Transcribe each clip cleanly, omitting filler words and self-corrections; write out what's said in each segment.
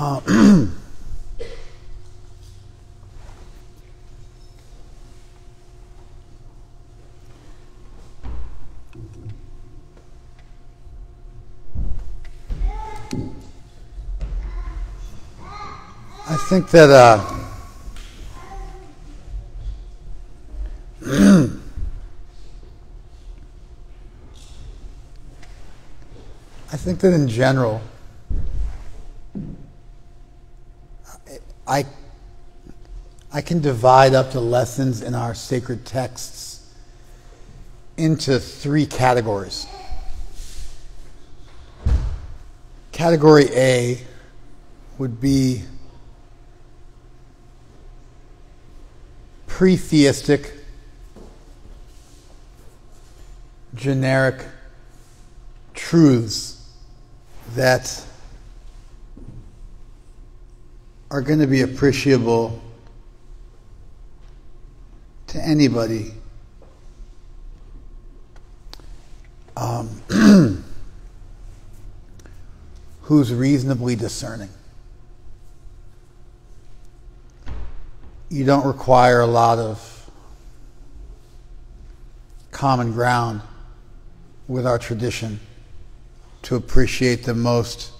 I think that in general, I can divide up the lessons in our sacred texts into three categories. Category A would be pre-theistic, generic truths that are going to be appreciable to anybody who's reasonably discerning. You don't require a lot of common ground with our tradition to appreciate the most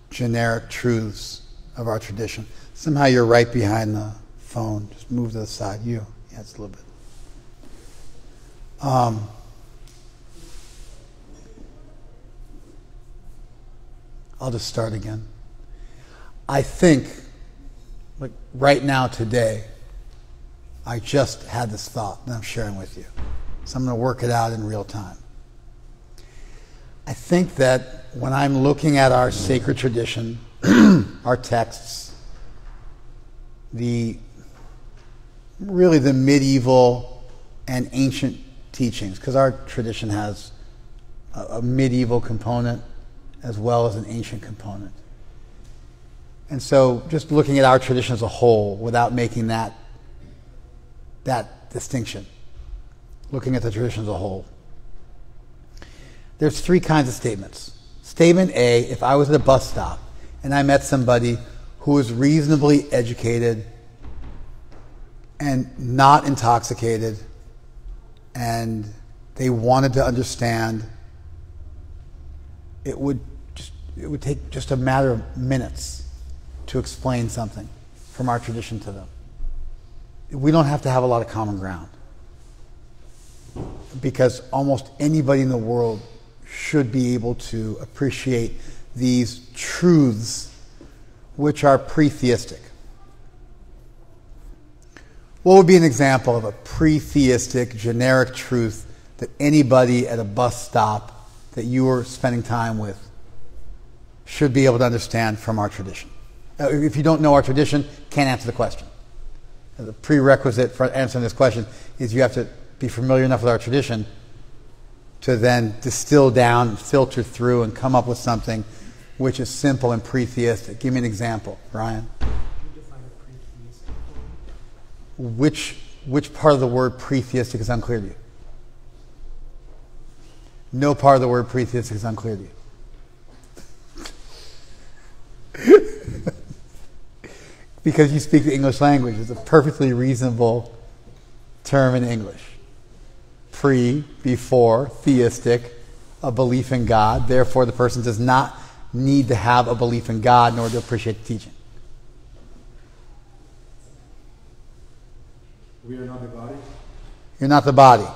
generic truths of our tradition. Somehow you're right behind the phone. Just move to the side. You. Yeah, it's a little bit. I'll just start again. I think, like right now, today, I just had this thought that I'm sharing with you. So I'm going to work it out in real time. I think that when I'm looking at our sacred tradition, our texts, really the medieval and ancient teachings, because our tradition has a medieval component as well as an ancient component. And so just looking at our tradition as a whole without making that distinction, looking at the tradition as a whole, there's three kinds of statements. Statement A, if I was at a bus stop and I met somebody who was reasonably educated and not intoxicated and they wanted to understand, it would take just a matter of minutes to explain something from our tradition to them. We don't have to have a lot of common ground, because almost anybody in the world should be able to appreciate these truths which are pre-theistic. What would be an example of a pre-theistic, generic truth that anybody at a bus stop that you were spending time with should be able to understand from our tradition? If you don't know our tradition, can't answer the question. The prerequisite for answering this question is you have to be familiar enough with our tradition to then distill down, filter through, and come up with something which is simple and pre-theistic. Give me an example, Brian. Can you define a pre-theistic? Which part of the word pre-theistic is unclear to you? No part of the word pre-theistic is unclear to you. Because you speak the English language. It's a perfectly reasonable term in English. Before, theistic, a belief in God. Therefore, the person does not need to have a belief in God in order to appreciate the teaching. We are not the body? You're not the body.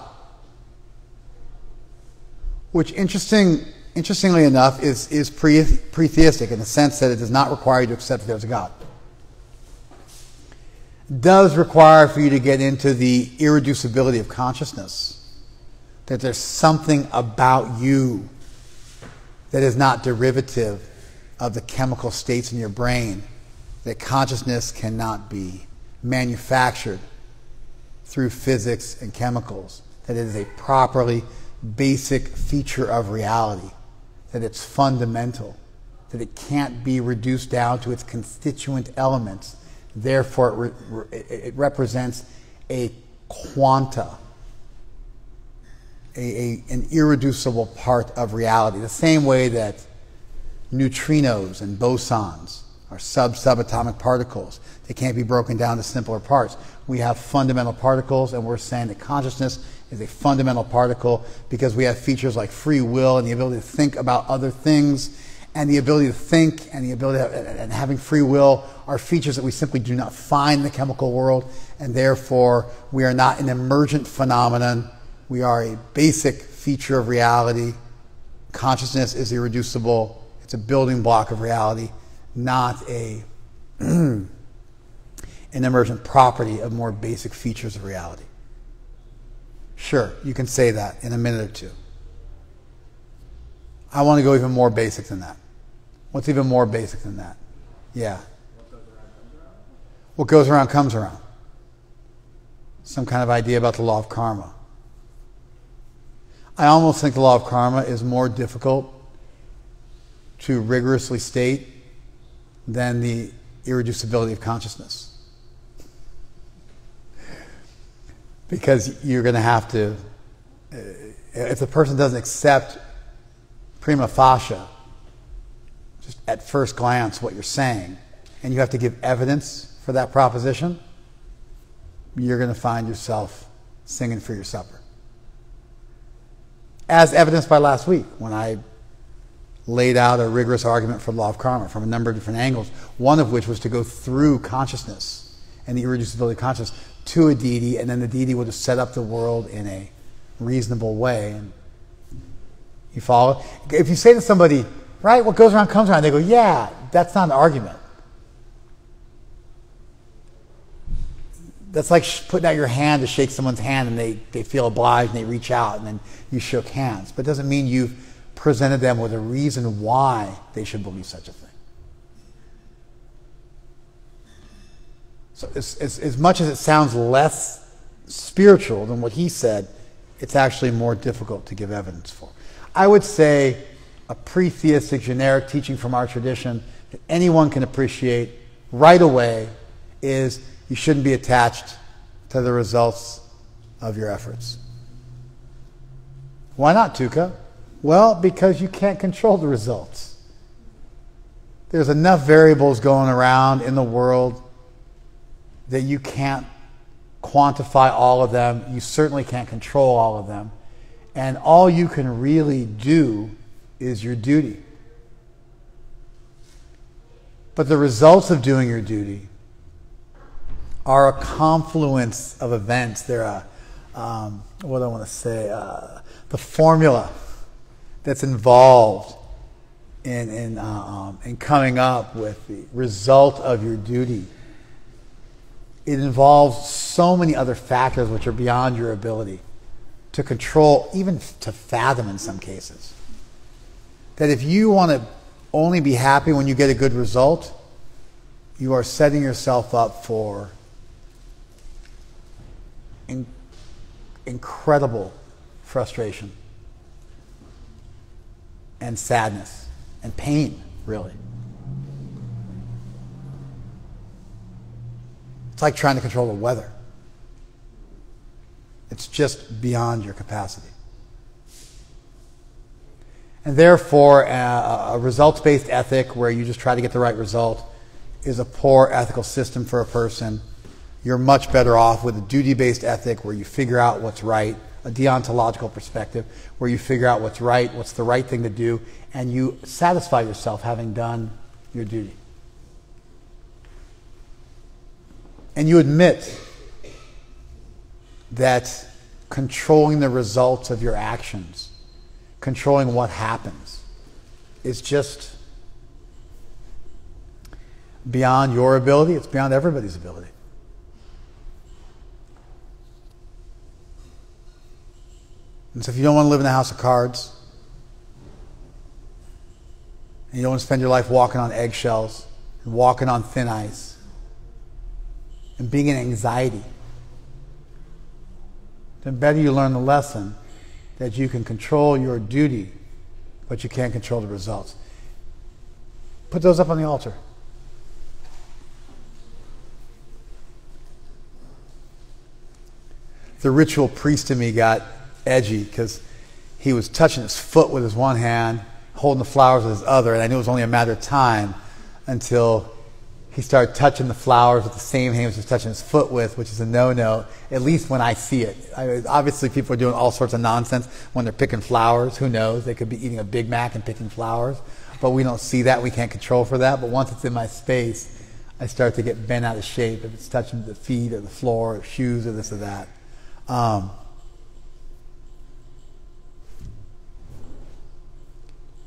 Which, interestingly enough, is pre-theistic in the sense that it does not require you to accept that there's a God. It does require for you to get into the irreducibility of consciousness, that there's something about you that is not derivative of the chemical states in your brain, that consciousness cannot be manufactured through physics and chemicals, that it is a properly basic feature of reality, that it's fundamental, that it can't be reduced down to its constituent elements. Therefore, it represents a quanta, an irreducible part of reality. The same way that neutrinos and bosons are subatomic particles. They can't be broken down to simpler parts. We have fundamental particles, and we're saying that consciousness is a fundamental particle because we have features like free will and the ability to think about other things, and the ability to think and the ability and having free will are features that we simply do not find in the chemical world, and therefore we are not an emergent phenomenon. We are a basic feature of reality. Consciousness is irreducible. It's a building block of reality, not an emergent property of more basic features of reality. Sure, you can say that in a minute or two. I want to go even more basic than that. What's even more basic than that? Yeah. What goes around comes around. Some kind of idea about the law of karma. I almost think the law of karma is more difficult to rigorously state than the irreducibility of consciousness. Because you're going to have to, if the person doesn't accept prima facie, just at first glance, what you're saying, and you have to give evidence for that proposition, you're going to find yourself singing for your supper. As evidenced by last week, when I laid out a rigorous argument for the law of karma from a number of different angles, one of which was to go through consciousness and the irreducibility of consciousness to a deity, and then the deity would have set up the world in a reasonable way. And you follow? If you say to somebody, right, what goes around comes around, they go, yeah, that's not an argument. That's like putting out your hand to shake someone's hand and they feel obliged and they reach out and then you shook hands. But it doesn't mean you've presented them with a reason why they should believe such a thing. So as much as it sounds less spiritual than what he said, it's actually more difficult to give evidence for. I would say a pre-theistic generic teaching from our tradition that anyone can appreciate right away is you shouldn't be attached to the results of your efforts. Why not, Tuka? Well, because you can't control the results. There's enough variables going around in the world that you can't quantify all of them. You certainly can't control all of them. And all you can really do is your duty. But the results of doing your duty are a confluence of events. They're what do I want to say? The formula that's involved in coming up with the result of your duty. It involves so many other factors which are beyond your ability to control, even to fathom in some cases. That if you want to only be happy when you get a good result, you are setting yourself up for incredible frustration and sadness and pain, really. It's like trying to control the weather. It's just beyond your capacity. And therefore, a results-based ethic where you just try to get the right result is a poor ethical system for a person. You're much better off with a duty-based ethic where you figure out what's right, a deontological perspective where you figure out what's right, what's the right thing to do, and you satisfy yourself having done your duty. And you admit that controlling the results of your actions, controlling what happens, is just beyond your ability. It's beyond everybody's ability. And so if you don't want to live in a house of cards, and you don't want to spend your life walking on eggshells and walking on thin ice and being in anxiety, then better you learn the lesson that you can control your duty, but you can't control the results. Put those up on the altar. The ritual priest in me got edgy because he was touching his foot with his one hand, holding the flowers with his other, and I knew it was only a matter of time until he started touching the flowers with the same hand he was touching his foot with, which is a no-no, at least when I see it. Obviously, people are doing all sorts of nonsense when they're picking flowers. Who knows? They could be eating a Big Mac and picking flowers. But we don't see that. We can't control for that. But once it's in my space, I start to get bent out of shape if it's touching the feet or the floor or shoes or this or that.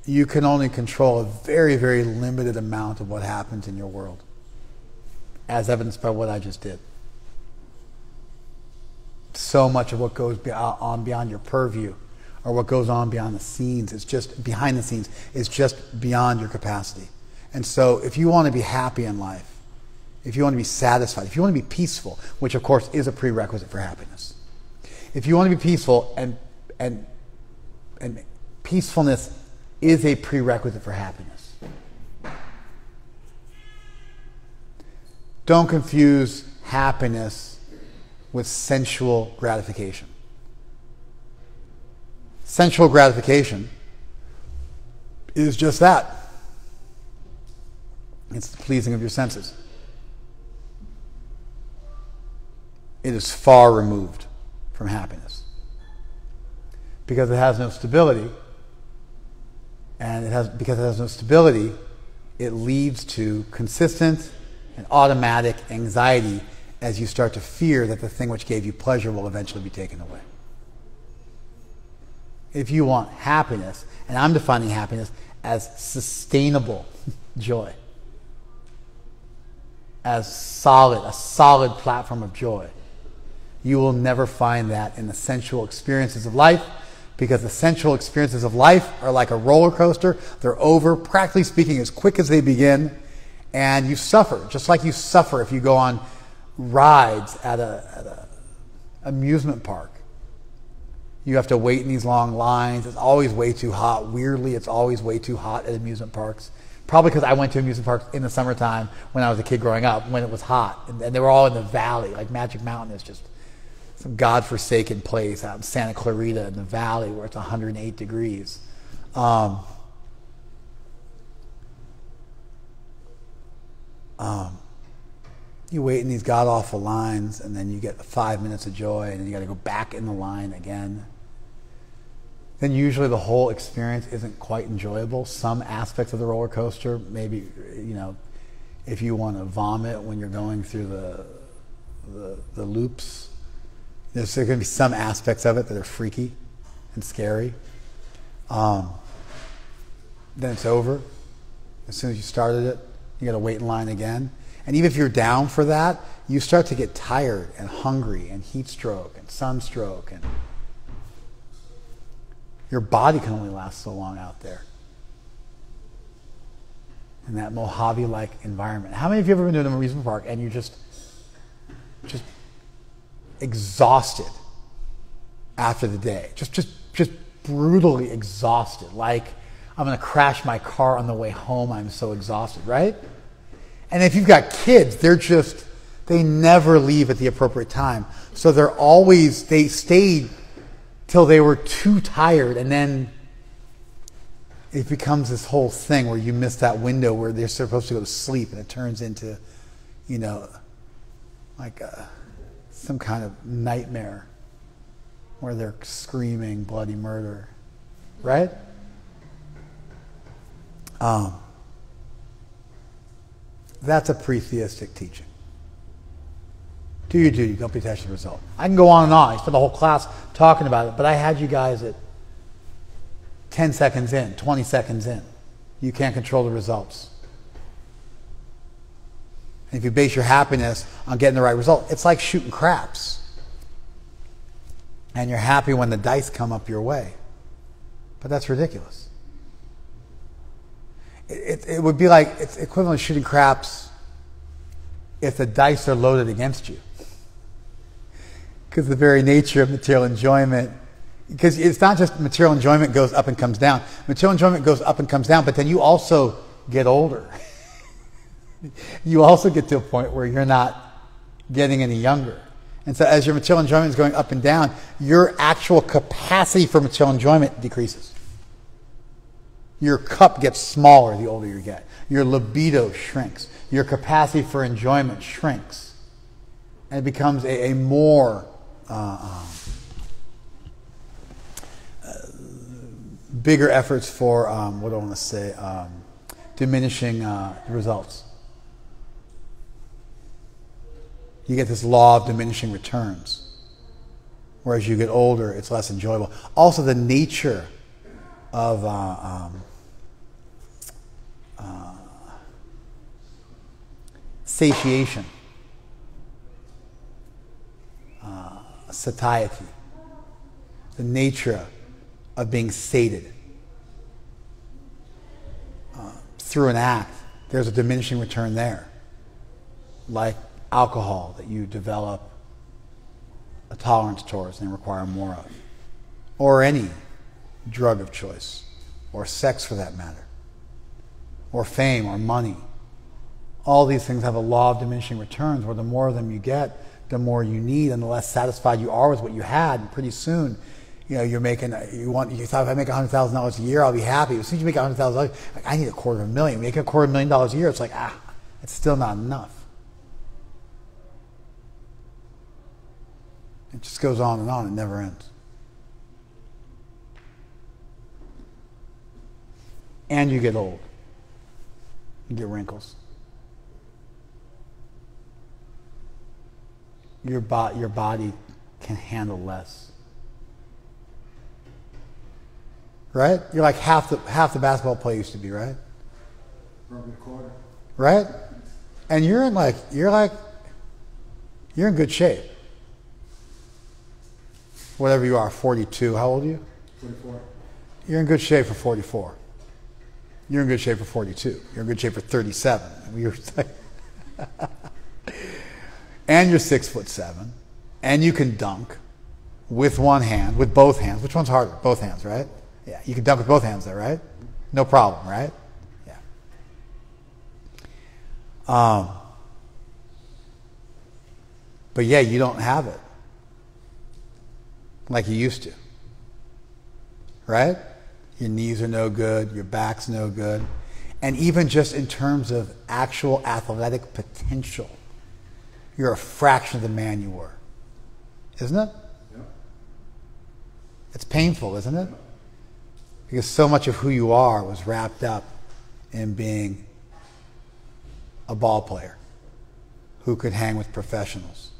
You can only control a very, very limited amount of what happens in your world, as evidenced by what I just did. So much of what goes on beyond your purview, or what goes on beyond the scenes, is just behind the scenes, is just beyond your capacity. And so if you want to be happy in life, if you want to be satisfied, if you want to be peaceful, which of course is a prerequisite for happiness. If you want to be peaceful, and peacefulness is a prerequisite for happiness. Don't confuse happiness with sensual gratification. Sensual gratification is just that. It's the pleasing of your senses. It is far removed from happiness because it has no stability. And because it has no stability, it leads to consistent and automatic anxiety as you start to fear that the thing which gave you pleasure will eventually be taken away. If you want happiness, and I'm defining happiness as sustainable joy, as a solid platform of joy, you will never find that in the sensual experiences of life, because the sensual experiences of life are like a roller coaster. They're over, practically speaking, as quick as they begin, and you suffer, just like you suffer if you go on rides at a amusement park. You have to wait in these long lines. It's always way too hot. Weirdly, it's always way too hot at amusement parks. Probably because I went to amusement parks in the summertime when I was a kid growing up, when it was hot. And they were all in the valley. Like Magic Mountain is just some godforsaken place out in Santa Clarita in the valley where it's 108 degrees. You wait in these god-awful lines, and then you get 5 minutes of joy, and then you got to go back in the line again. Then usually the whole experience isn't quite enjoyable. Some aspects of the roller coaster, maybe, if you want to vomit when you're going through the loops, there's going to be some aspects of it that are freaky and scary. Then it's over. As soon as you started it, you got to wait in line again. And even if you're down for that, you start to get tired and hungry and heat stroke and sunstroke, and your body can only last so long out there in that Mojave-like environment. How many of you have ever been to an amusement park and you're just exhausted after the day? Just brutally exhausted. Like, I'm going to crash my car on the way home. I'm so exhausted, right? And if you've got kids, they never leave at the appropriate time. So they stayed till they were too tired, and then it becomes this whole thing where you miss that window where they're supposed to go to sleep, and it turns into, some kind of nightmare where they're screaming bloody murder, right? That's a pre-theistic teaching. Do your duty, don't be attached to the result. I can go on and on. I spent the whole class talking about it, but I had you guys at 10 seconds in, 20 seconds in. You can't control the results. And if you base your happiness on getting the right result, it's like shooting craps. And you're happy when the dice come up your way. But that's ridiculous. It would be like, it's equivalent to shooting craps if the dice are loaded against you. Because the very nature of material enjoyment, because it's not just material enjoyment goes up and comes down. Material enjoyment goes up and comes down, but then you also get older. You also get to a point where you're not getting any younger. And so as your material enjoyment is going up and down, your actual capacity for material enjoyment decreases. Your cup gets smaller the older you get. Your libido shrinks. Your capacity for enjoyment shrinks. And it becomes a more bigger efforts for, what do I want to say, diminishing results. You get this law of diminishing returns. Whereas you get older, it's less enjoyable. Also, the nature of satiation, satiety, the nature of being sated through an act, there's a diminishing return there. Like alcohol that you develop a tolerance towards and require more of. Or any drug of choice. Or sex for that matter. Or fame or money. All these things have a law of diminishing returns where the more of them you get, the more you need and the less satisfied you are with what you had. And pretty soon, you thought if I make $100,000 a year, I'll be happy. As soon as you make $100,000, like, I need $250,000. Making $250,000 a year, it's like, it's still not enough. It just goes on and on. It never ends. And you get old. You get wrinkles. Your body can handle less. Right? You're like half the basketball player used to be, right? Probably a quarter. Right? And you're in good shape. Whatever you are, 42. How old are you? 44. You're in good shape for 44. You're in good shape for 42. You're in good shape for 37. And you're 6'7", and you can dunk with one hand, with both hands. Which one's harder? Both hands, right? Yeah, you can dunk with both hands there, right? No problem, right? Yeah. But yeah, you don't have it like you used to, right? Your knees are no good, your back's no good. And even just in terms of actual athletic potential, you're a fraction of the man you were. Isn't it? Yeah. It's painful, isn't it? Because so much of who you are was wrapped up in being a ball player who could hang with professionals.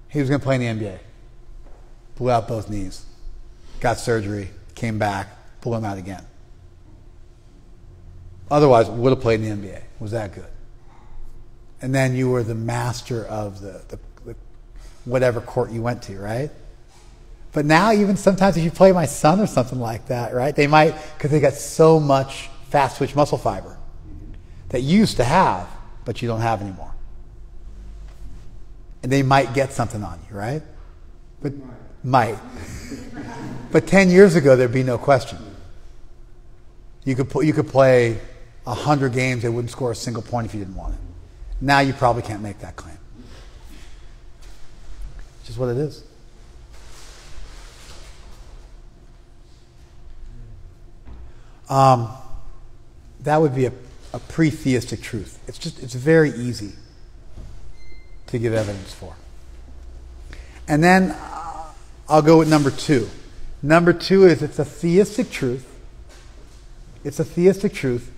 He was going to play in the NBA. Blew out both knees. Got surgery, came back, blew him out again. Otherwise, would have played in the NBA. Was that good? And then you were the master of the whatever court you went to, right? But now even sometimes if you play my son or something like that, right? They might, because they got so much fast twitch muscle fiber that you used to have, but you don't have anymore. And they might get something on you, right? But might. But 10 years ago, there'd be no question. You could play 100 games, they wouldn't score a single point if you didn't want it. Now you probably can't make that claim. It's just what it is. That would be a pre-theistic truth. It's very easy to give evidence for. And then I'll go with number 2. Number 2 is it's a theistic truth. It's a theistic truth,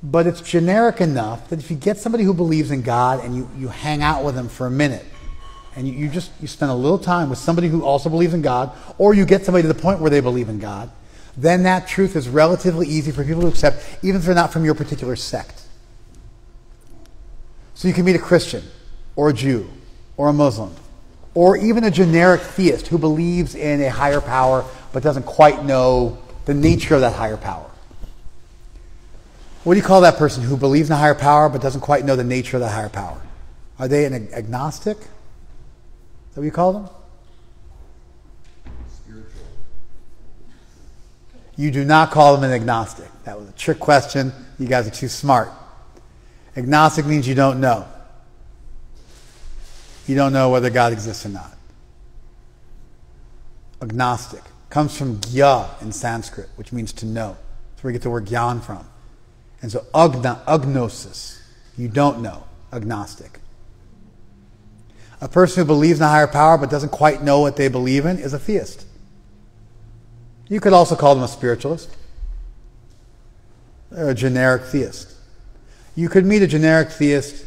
but it's generic enough that if you get somebody who believes in God and you hang out with them for a minute and you spend a little time with somebody who also believes in God, or you get somebody to the point where they believe in God, then that truth is relatively easy for people to accept, even if they're not from your particular sect. So you can meet a Christian, or a Jew, or a Muslim, or even a generic theist who believes in a higher power but doesn't quite know the nature of that higher power. What do you call that person who believes in a higher power but doesn't quite know the nature of that higher power? Are they an agnostic? Is that what you call them? Spiritual. You do not call them an agnostic. That was a trick question. You guys are too smart. Agnostic means you don't know. You don't know whether God exists or not. Agnostic. comes from gya in Sanskrit, which means to know. That's where we get the word gyan from. And so agnosis, you don't know, agnostic. A person who believes in a higher power but doesn't quite know what they believe in is a theist. You could also call them a spiritualist. They're a generic theist. You could meet a generic theist.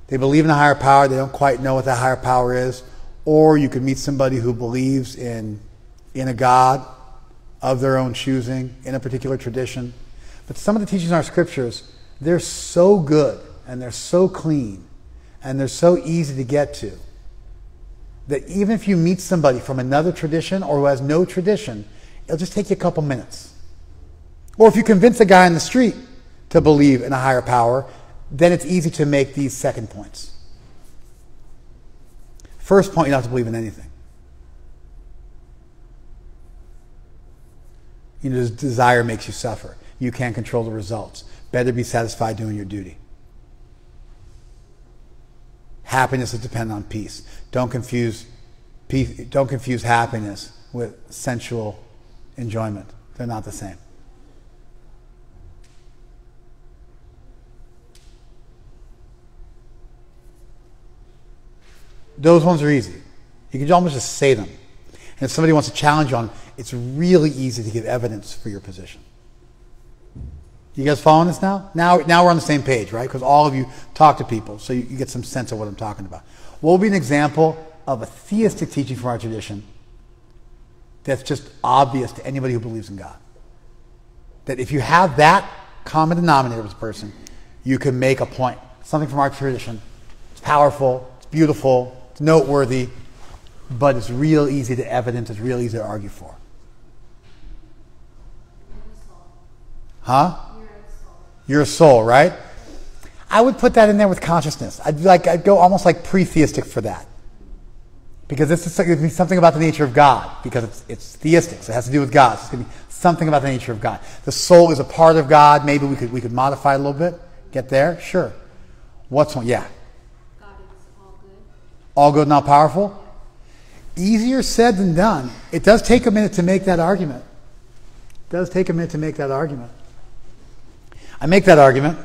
They believe in a higher power. They don't quite know what that higher power is. Or you could meet somebody who believes in a God of their own choosing, in a particular tradition. But some of the teachings in our scriptures, they're so good and they're so clean and they're so easy to get to that even if you meet somebody from another tradition or who has no tradition, it'll just take you a couple minutes. Or if you convince a guy in the street to believe in a higher power, then it's easy to make these second points. First point, you don't have to believe in anything. Desire makes you suffer. You can't control the results. Better be satisfied doing your duty. Happiness is dependent on peace. Don't confuse happiness with sensual enjoyment. They're not the same. Those ones are easy. You can almost just say them. And if somebody wants to challenge you on them, it's really easy to give evidence for your position. You guys following this now? Now we're on the same page, right? Because all of you talk to people, so you get some sense of what I'm talking about. What will be an example of a theistic teaching from our tradition that's just obvious to anybody who believes in God? That if you have that common denominator with a person, you can make a point. Something from our tradition. It's powerful, it's beautiful, it's noteworthy, but it's real easy to evidence, it's real easy to argue for. Huh? You're a soul, right? I would put that in there with consciousness. I'd go almost like pre-theistic for that. Because this is going to be something about the nature of God. Because it's theistic, so it has to do with God. So it's going to be something about the nature of God. The soul is a part of God. Maybe we could modify it a little bit. Get there? Sure. What's one? Yeah. God is all good. All good, not powerful? Easier said than done. It does take a minute to make that argument. It does take a minute to make that argument. I make that argument.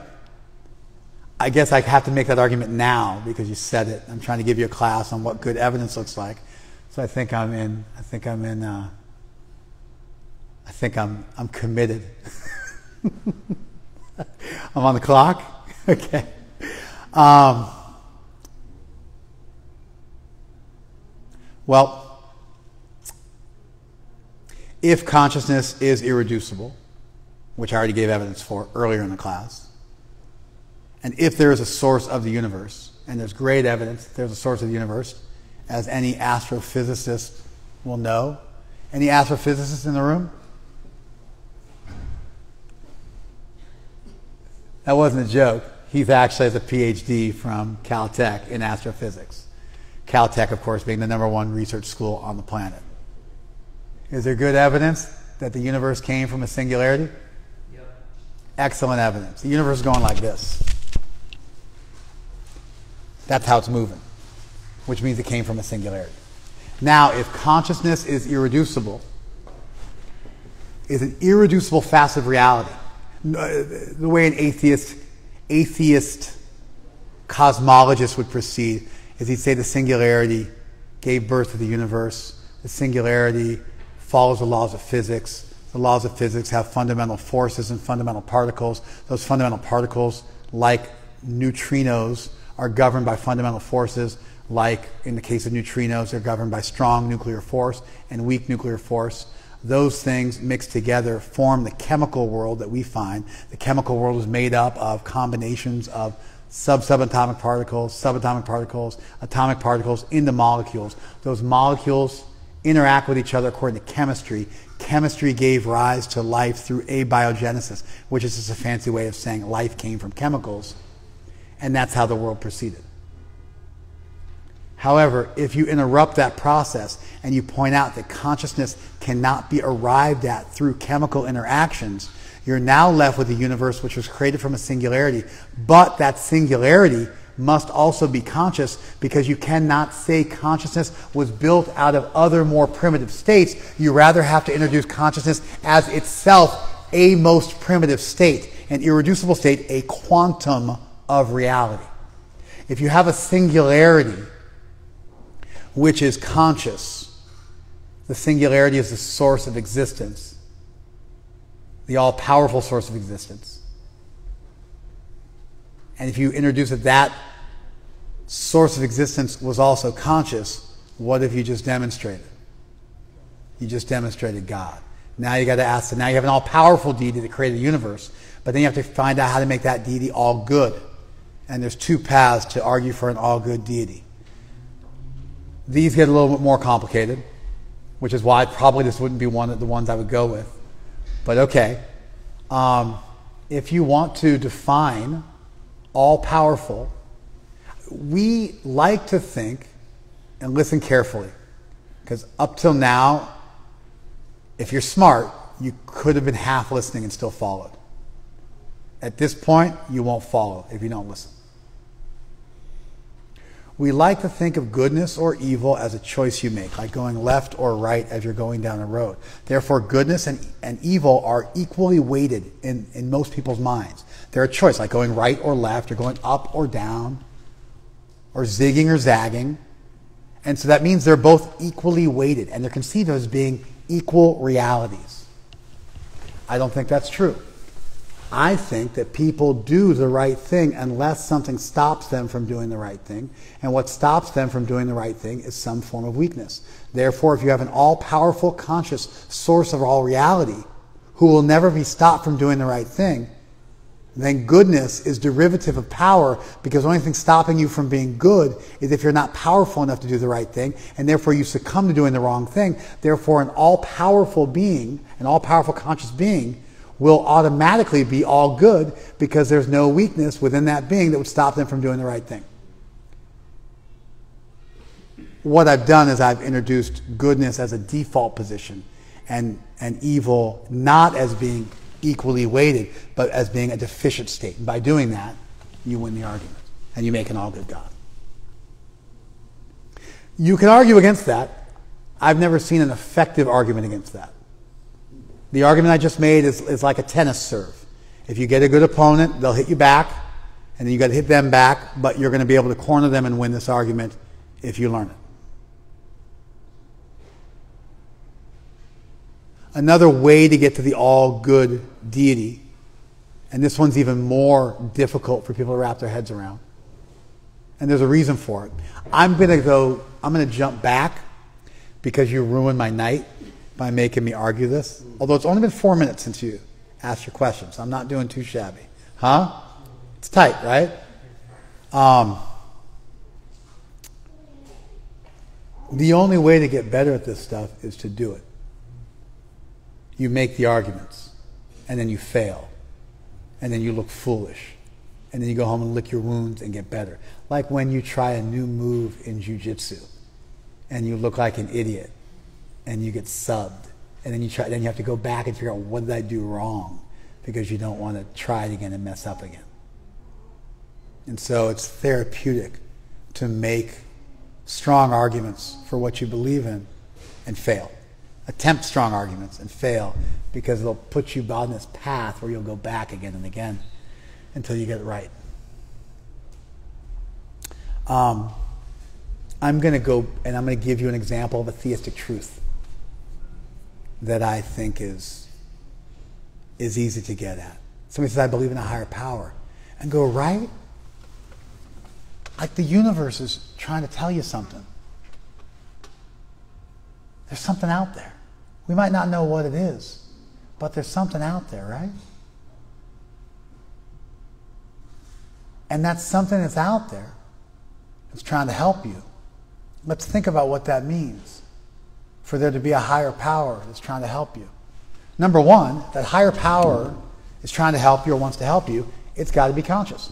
I guess I have to make that argument now because you said it. I'm trying to give you a class on what good evidence looks like. So I think I'm committed. I'm on the clock? Okay. Well, if consciousness is irreducible, which I already gave evidence for earlier in the class, and if there is a source of the universe, and there's great evidence that there's a source of the universe, as any astrophysicist will know. Any astrophysicists in the room? That wasn't a joke. Heath actually has a PhD from Caltech in astrophysics. Caltech, of course, being the #1 research school on the planet. Is there good evidence that the universe came from a singularity? Yep. Excellent evidence. The universe is going like this. That's how it's moving, which means it came from a singularity. Now, if consciousness is irreducible, is an irreducible facet of reality, the way an atheist cosmologist would proceed is he'd say the singularity gave birth to the universe. The singularity follows the laws of physics. The laws of physics have fundamental forces and fundamental particles. Those fundamental particles, like neutrinos, are governed by fundamental forces. Like in the case of neutrinos, they're governed by strong nuclear force and weak nuclear force. Those things mixed together form the chemical world that we find. The chemical world is made up of combinations of subatomic particles, atomic particles into molecules. Those molecules interact with each other according to chemistry. Chemistry gave rise to life through abiogenesis, which is just a fancy way of saying life came from chemicals. And that's how the world proceeded. However, if you interrupt that process and you point out that consciousness cannot be arrived at through chemical interactions, you're now left with a universe which was created from a singularity, but that singularity must also be conscious, because you cannot say consciousness was built out of other more primitive states. You rather have to introduce consciousness as itself a most primitive state, an irreducible state, a quantum of reality. If you have a singularity which is conscious, the singularity is the source of existence, the all-powerful source of existence. And if you introduce that source of existence was also conscious, what have you just demonstrated? You just demonstrated God. Now you got to ask, so now you have an all-powerful deity that created the universe, but then you have to find out how to make that deity all good. And there's two paths to argue for an all-good deity. These get a little bit more complicated, which is why probably this wouldn't be one of the ones I would go with. But okay. If you want to define all-powerful, we like to think, and listen carefully, because up till now, if you're smart, you could have been half listening and still followed. At this point, you won't follow if you don't listen. We like to think of goodness or evil as a choice you make, like going left or right as you're going down a road. Therefore, goodness and evil are equally weighted in most people's minds. They're a choice, like going right or left, or going up or down, or zigging or zagging. And so that means they're both equally weighted, and they're conceived of as being equal realities. I don't think that's true. I think that people do the right thing unless something stops them from doing the right thing. And what stops them from doing the right thing is some form of weakness. Therefore, if you have an all-powerful conscious source of all reality who will never be stopped from doing the right thing, then goodness is derivative of power, because the only thing stopping you from being good is if you're not powerful enough to do the right thing, and therefore you succumb to doing the wrong thing. Therefore, an all-powerful being, an all-powerful conscious being, will automatically be all good, because there's no weakness within that being that would stop them from doing the right thing. What I've done is I've introduced goodness as a default position, and evil not as being equally weighted, but as being a deficient state. And by doing that, you win the argument, and you make an all-good God. You can argue against that. I've never seen an effective argument against that. The argument I just made is like a tennis serve. If you get a good opponent, they'll hit you back, and then you got to hit them back, but you're going to be able to corner them and win this argument if you learn it. Another way to get to the all-good deity, and this one's even more difficult for people to wrap their heads around, and there's a reason for it. I'm going to jump back, because you ruined my night by making me argue this. Although it's only been 4 minutes since you asked your question, so I'm not doing too shabby. Huh? It's tight, right? The only way to get better at this stuff is to do it. You make the arguments, and then you fail, and then you look foolish, and then you go home and lick your wounds and get better. Like when you try a new move in jiu-jitsu, and you look like an idiot, and you get subbed, and then you have to go back and figure out, what did I do wrong, because you don't want to try it again and mess up again. And so it's therapeutic to make strong arguments for what you believe in and fail. Attempt strong arguments and fail, because they'll put you on this path where you'll go back again and again until you get it right. I'm going to go and I'm going to give you an example of a theistic truth that I think is easy to get at. Somebody says, I believe in a higher power. And go, right? Like the universe is trying to tell you something. There's something out there. We might not know what it is, but there's something out there, right? And that's something that's out there that's trying to help you. Let's think about what that means for there to be a higher power that's trying to help you. Number one, that higher power is trying to help you or wants to help you. It's got to be conscious,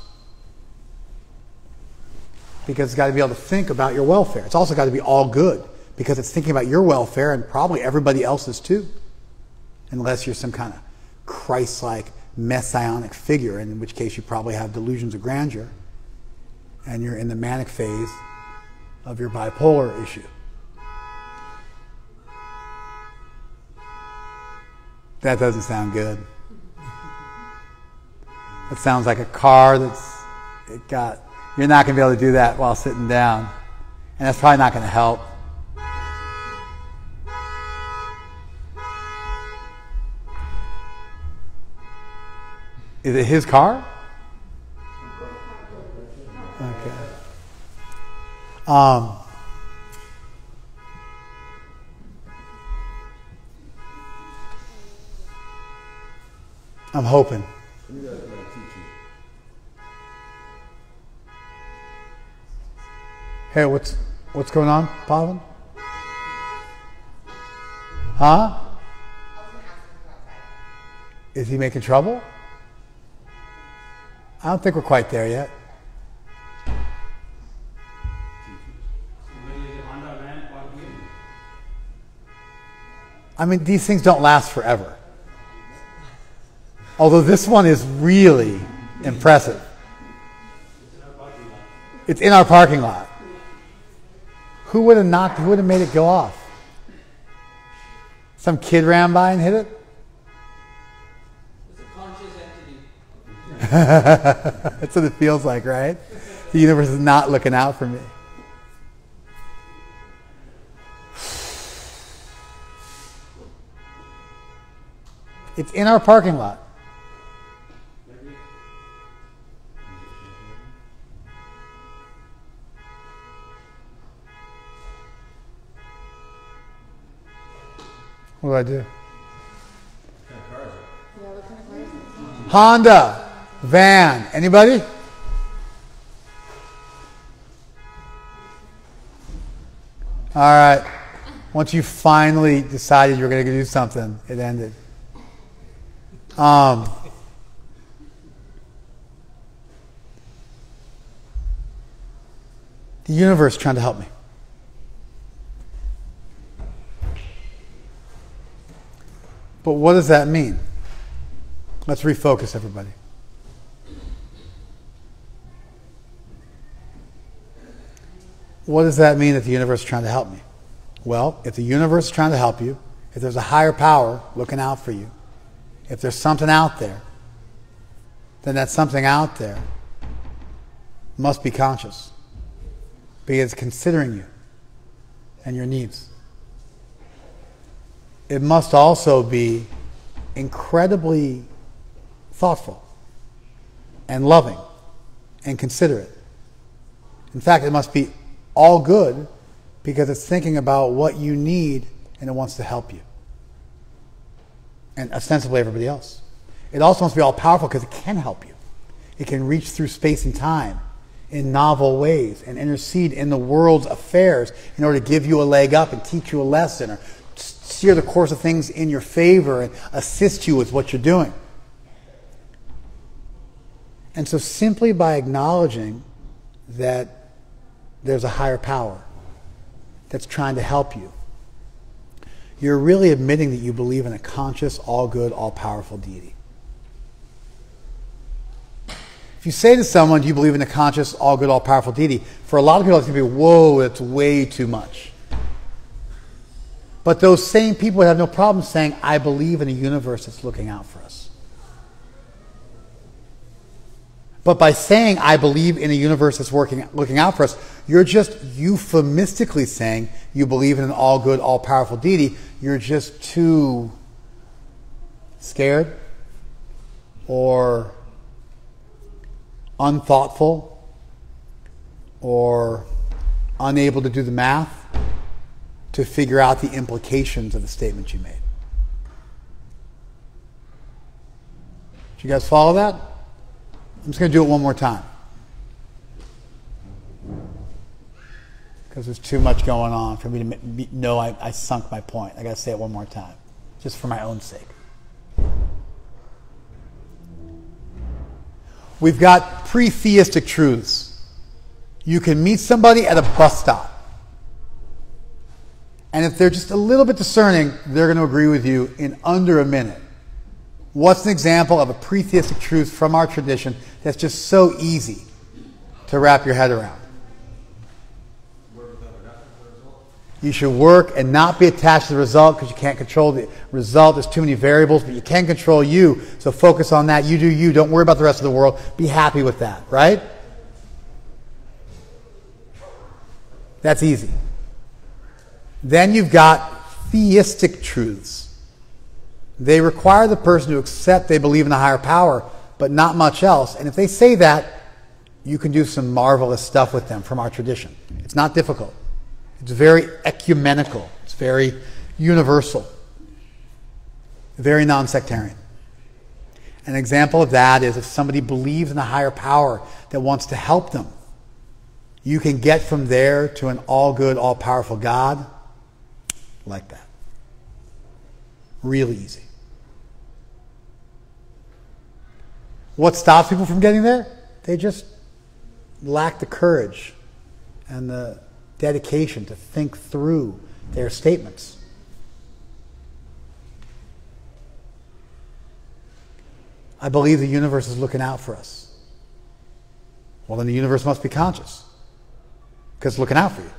because it's got to be able to think about your welfare. It's also got to be all good, because it's thinking about your welfare and probably everybody else's too, unless you're some kind of Christ-like messianic figure, in which case you probably have delusions of grandeur. and you're in the manic phase of your bipolar issue. That doesn't sound good. It sounds like a car you're not going to be able to do that while sitting down. And that's probably not going to help. Is it his car? Okay. I'm hoping. Hey, what's going on, Pavan? Huh? Is he making trouble? I don't think we're quite there yet. I mean, these things don't last forever. Although this one is really impressive. It's in our parking lot. Who would have made it go off? Some kid ran by and hit it? It's a conscious entity. That's what it feels like, right? The universe is not looking out for me. It's in our parking lot. What do I do? Honda, van, anybody? All right. Once you finally decided you were going to do something, it ended. The universe trying to help me. But what does that mean? Let's refocus, everybody. What does that mean that the universe is trying to help me? Well, if the universe is trying to help you, if there's a higher power looking out for you, if there's something out there, then that something out there must be conscious, because it's considering you and your needs. It must also be incredibly thoughtful and loving and considerate. In fact, it must be all good because it's thinking about what you need and it wants to help you. And ostensibly everybody else. It also must be all powerful because it can help you. It can reach through space and time in novel ways and intercede in the world's affairs in order to give you a leg up and teach you a lesson or steer the course of things in your favor and assist you with what you're doing. And so simply by acknowledging that there's a higher power that's trying to help you, you're really admitting that you believe in a conscious, all-good, all-powerful deity. If you say to someone, do you believe in a conscious, all-good, all-powerful deity, for a lot of people it's going to be, whoa, that's way too much. But those same people would have no problem saying, I believe in a universe that's looking out for us. But by saying, I believe in a universe that's looking out for us, you're just euphemistically saying you believe in an all-good, all-powerful deity. You're just too scared or unthoughtful or unable to do the math to figure out the implications of the statement you made. Did you guys follow that? I'm just going to do it one more time. Because there's too much going on for me to know I sunk my point. I got to say it one more time, just for my own sake. We've got pre-theistic truths. You can meet somebody at a bus stop. And if they're just a little bit discerning, they're going to agree with you in under a minute. What's an example of a pre-theistic truth from our tradition that's just so easy to wrap your head around. Work without an effort for the result. You should work and not be attached to the result because you can't control the result. There's too many variables, but you can control you. So focus on that. You do you. Don't worry about the rest of the world. Be happy with that, right? That's easy. Then you've got theistic truths. They require the person to accept they believe in a higher power, but not much else. And if they say that, you can do some marvelous stuff with them from our tradition. It's not difficult. It's very ecumenical. It's very universal. Very non-sectarian. An example of that is if somebody believes in a higher power that wants to help them, you can get from there to an all-good, all-powerful God like that. Really easy. What stops people from getting there? They just lack the courage and the dedication to think through their statements. I believe the universe is looking out for us. Well, then the universe must be conscious because it's looking out for you.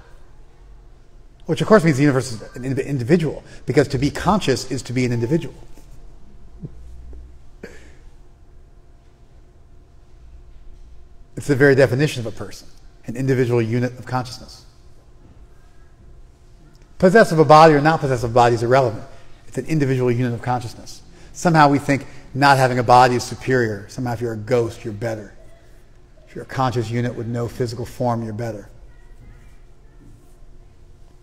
Which, of course, means the universe is an individual, because to be conscious is to be an individual. It's the very definition of a person, an individual unit of consciousness. Possessive of a body or not possessive of a body is irrelevant. It's an individual unit of consciousness. Somehow we think not having a body is superior. Somehow if you're a ghost, you're better. If you're a conscious unit with no physical form, you're better.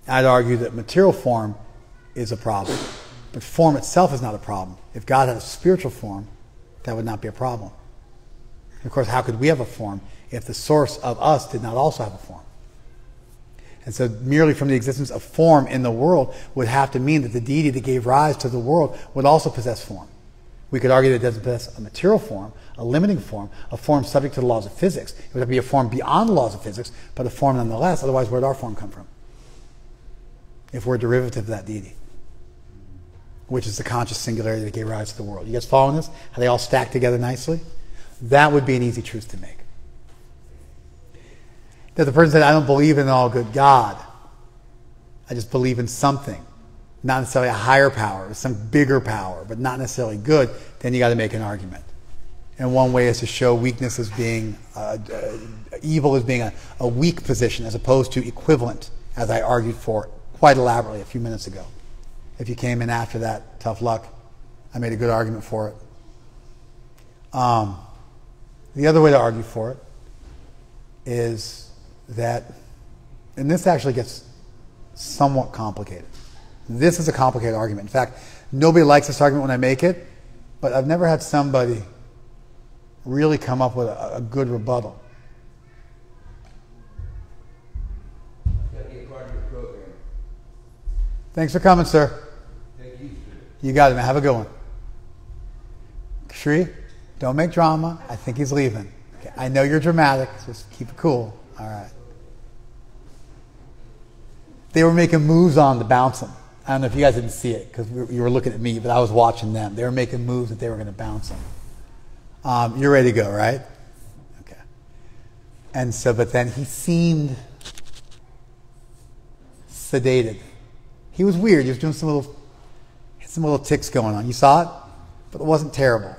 I'd argue that material form is a problem, but form itself is not a problem. If God had a spiritual form, that would not be a problem. Of course, how could we have a form if the source of us did not also have a form? And so merely from the existence of form in the world would have to mean that the deity that gave rise to the world would also possess form. We could argue that it doesn't possess a material form, a limiting form, a form subject to the laws of physics. It would have to be a form beyond the laws of physics, but a form nonetheless. Otherwise, where did our form come from? If we're a derivative of that deity, which is the conscious singularity that gave rise to the world. You guys following this? How they all stack together nicely? That would be an easy truth to make. That the person said, I don't believe in an all-good God. I just believe in something. Not necessarily a higher power, some bigger power, but not necessarily good. Then you got to make an argument. And one way is to show weakness as being, evil as being a weak position as opposed to equivalent, as I argued for quite elaborately a few minutes ago. If you came in after that, tough luck. I made a good argument for it. The other way to argue for it is that, and this actually gets somewhat complicated. This is a complicated argument. In fact, nobody likes this argument when I make it, but I've never had somebody really come up with a good rebuttal. Thanks for coming, sir. Thank you, sir. You got it, man. Have a good one. Shri, don't make drama. I think he's leaving. Okay. I know you're dramatic. Just keep it cool. All right. They were making moves on to bounce him. I don't know if you guys didn't see it because you were looking at me, but I was watching them. They were making moves that they were going to bounce him. You're ready to go, right? Okay. And so, but then he seemed sedated. He was weird. He was doing some little ticks going on. You saw it? But it wasn't terrible.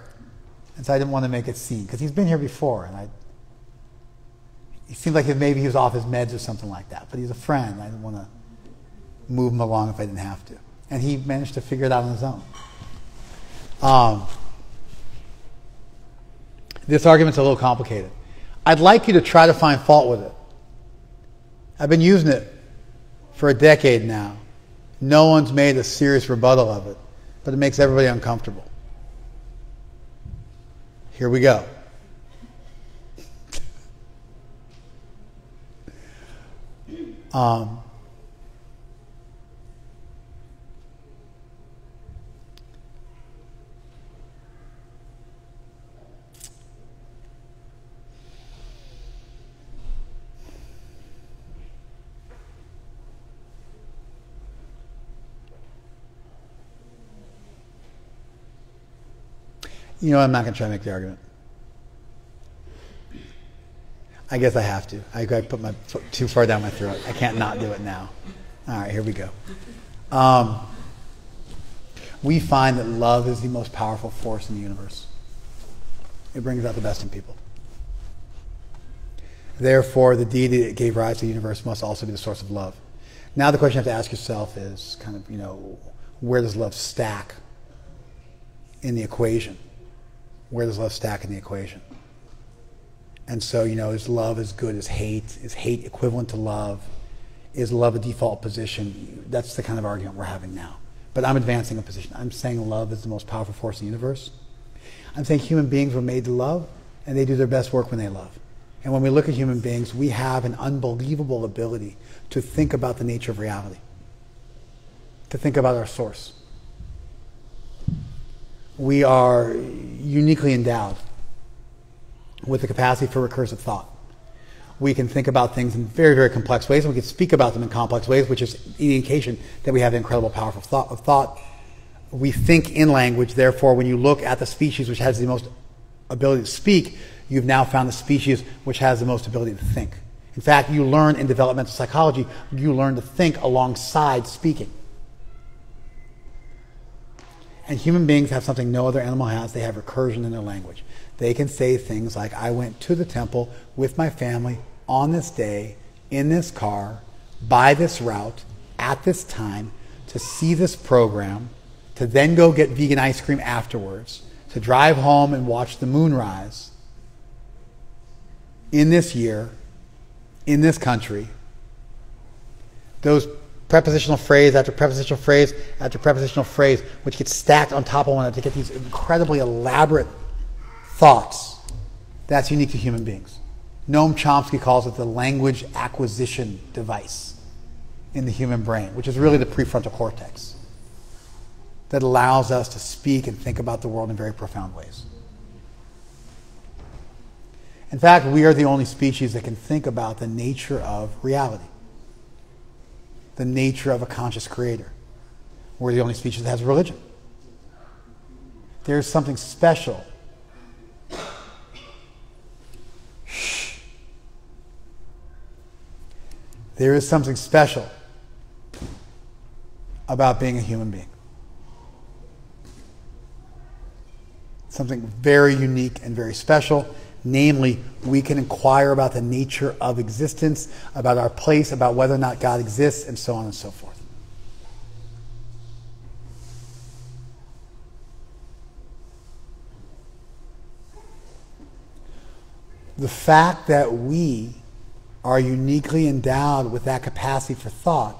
And so I didn't want to make it seem, because he's been here before, and he seemed like maybe he was off his meds or something like that. But he's a friend. I didn't want to move him along if I didn't have to. And he managed to figure it out on his own. This argument's a little complicated. I'd like you to try to find fault with it. I've been using it for a decade now. No one's made a serious rebuttal of it, but it makes everybody uncomfortable. Here we go. You know, I'm not going to try to make the argument. I guess I have to. I put my foot too far down my throat. I can't not do it now. All right, here we go. We find that love is the most powerful force in the universe. It brings out the best in people. Therefore, the deity that gave rise to the universe must also be the source of love. Now the question you have to ask yourself is kind of, where does love stack in the equation? Where does love stack in the equation? And so, is love as good as hate? Is hate equivalent to love? Is love a default position? That's the kind of argument we're having now. But I'm advancing a position. I'm saying love is the most powerful force in the universe. I'm saying human beings were made to love, and they do their best work when they love. And when we look at human beings, we have an unbelievable ability to think about the nature of reality, to think about our source. We are uniquely endowed with the capacity for recursive thought. We can think about things in very, very complex ways, and we can speak about them in complex ways, which is an indication that we have incredible powerful thought. We think in language, therefore, when you look at the species which has the most ability to speak, you've now found the species which has the most ability to think. In fact, you learn in developmental psychology, you learn to think alongside speaking. And human beings have something no other animal has. They have recursion in their language. They can say things like, I went to the temple with my family on this day, in this car, by this route, at this time, to see this program, to then go get vegan ice cream afterwards, to drive home and watch the moon rise in this year, in this country. Those prepositional phrase after prepositional phrase after prepositional phrase, which gets stacked on top of one another to get these incredibly elaborate thoughts. That's unique to human beings. Noam Chomsky calls it the language acquisition device in the human brain, which is really the prefrontal cortex that allows us to speak and think about the world in very profound ways. In fact, we are the only species that can think about the nature of reality, the nature of a conscious creator. We're the only species that has religion. There's something special. There is something special about being a human being. Something very unique and very special. Namely, we can inquire about the nature of existence, about our place, about whether or not God exists, and so on and so forth. The fact that we are uniquely endowed with that capacity for thought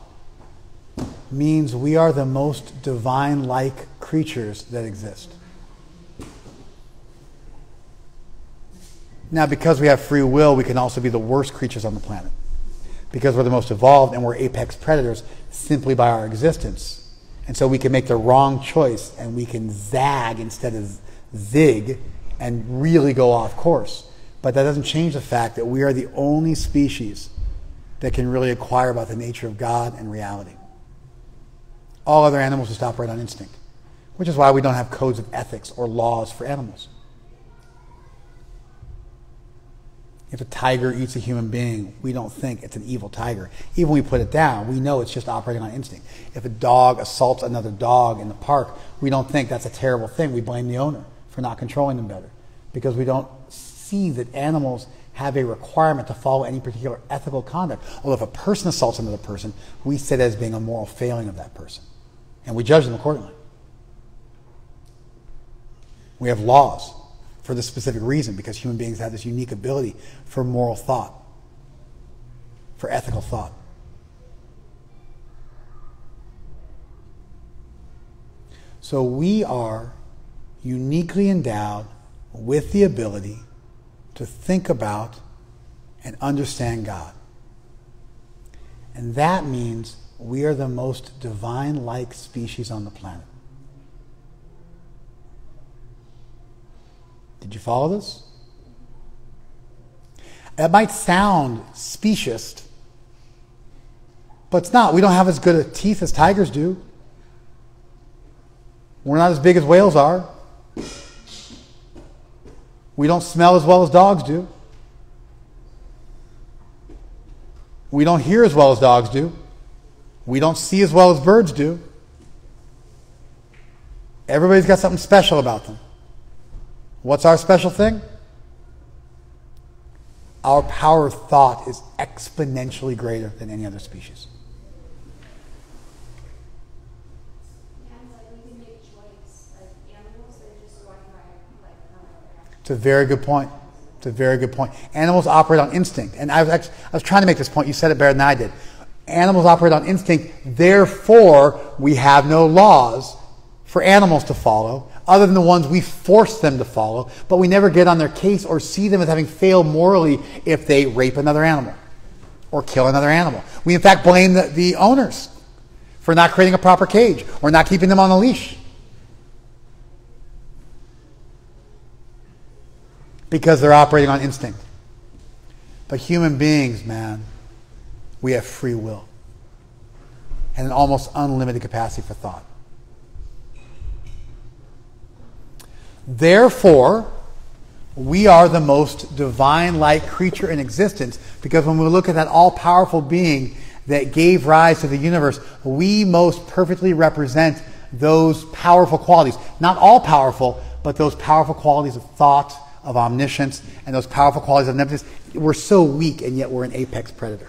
means we are the most divine-like creatures that exist. Now, because we have free will, we can also be the worst creatures on the planet. Because we're the most evolved and we're apex predators simply by our existence. And so we can make the wrong choice and we can zag instead of zig and really go off course. But that doesn't change the fact that we are the only species that can really inquire about the nature of God and reality. All other animals just operate on instinct, which is why we don't have codes of ethics or laws for animals. If a tiger eats a human being, we don't think it's an evil tiger. Even when we put it down, we know it's just operating on instinct. If a dog assaults another dog in the park, we don't think that's a terrible thing. We blame the owner for not controlling them better, because we don't see that animals have a requirement to follow any particular ethical conduct. Although if a person assaults another person, we see it as being a moral failing of that person, and we judge them accordingly. We have laws for this specific reason, because human beings have this unique ability for moral thought, for ethical thought. So we are uniquely endowed with the ability to think about and understand God. And that means we are the most divine-like species on the planet. Did you follow this? It might sound specious, but it's not. We don't have as good a teeth as tigers do. We're not as big as whales are. We don't smell as well as dogs do. We don't hear as well as dogs do. We don't see as well as birds do. Everybody's got something special about them. What's our special thing? Our power of thought is exponentially greater than any other species. It's a very good point. It's a very good point. Animals operate on instinct. And I was trying to make this point. You said it better than I did. Animals operate on instinct. Therefore, we have no laws for animals to follow other than the ones we force them to follow. But we never get on their case or see them as having failed morally if they rape another animal or kill another animal. We, in fact, blame the owners for not creating a proper cage or not keeping them on a leash. Because they're operating on instinct. But human beings, man, we have free will and an almost unlimited capacity for thought. Therefore, we are the most divine-like creature in existence, because when we look at that all-powerful being that gave rise to the universe, we most perfectly represent those powerful qualities. Not all powerful, but those powerful qualities of thought, of omniscience, and those powerful qualities of omnipotence. We're so weak, and yet we're an apex predator.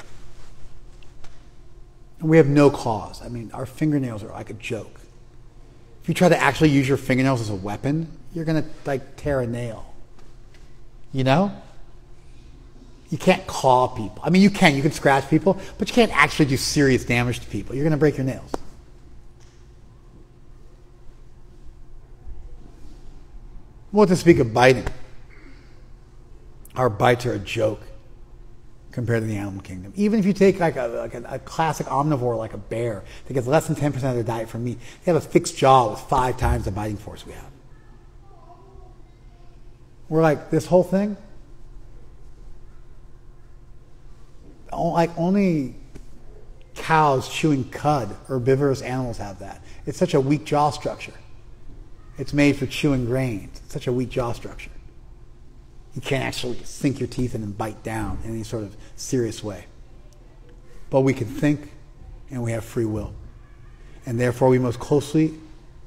And we have no claws. I mean, our fingernails are like a joke. If you try to actually use your fingernails as a weapon, you're going to like tear a nail. You know? You can't claw people. I mean, you can scratch people, but you can't actually do serious damage to people. You're going to break your nails. What to speak of biting? Our bites are a joke compared to the animal kingdom. Even if you take like a classic omnivore like a bear that gets less than 10% of their diet from meat, they have a fixed jaw with 5 times the biting force we have. We're like, this whole thing, like only cows chewing cud, herbivorous animals have that. It's such a weak jaw structure. It's made for chewing grains. It's such a weak jaw structure. You can't actually sink your teeth in and bite down in any sort of serious way. But we can think, and we have free will. And therefore we most closely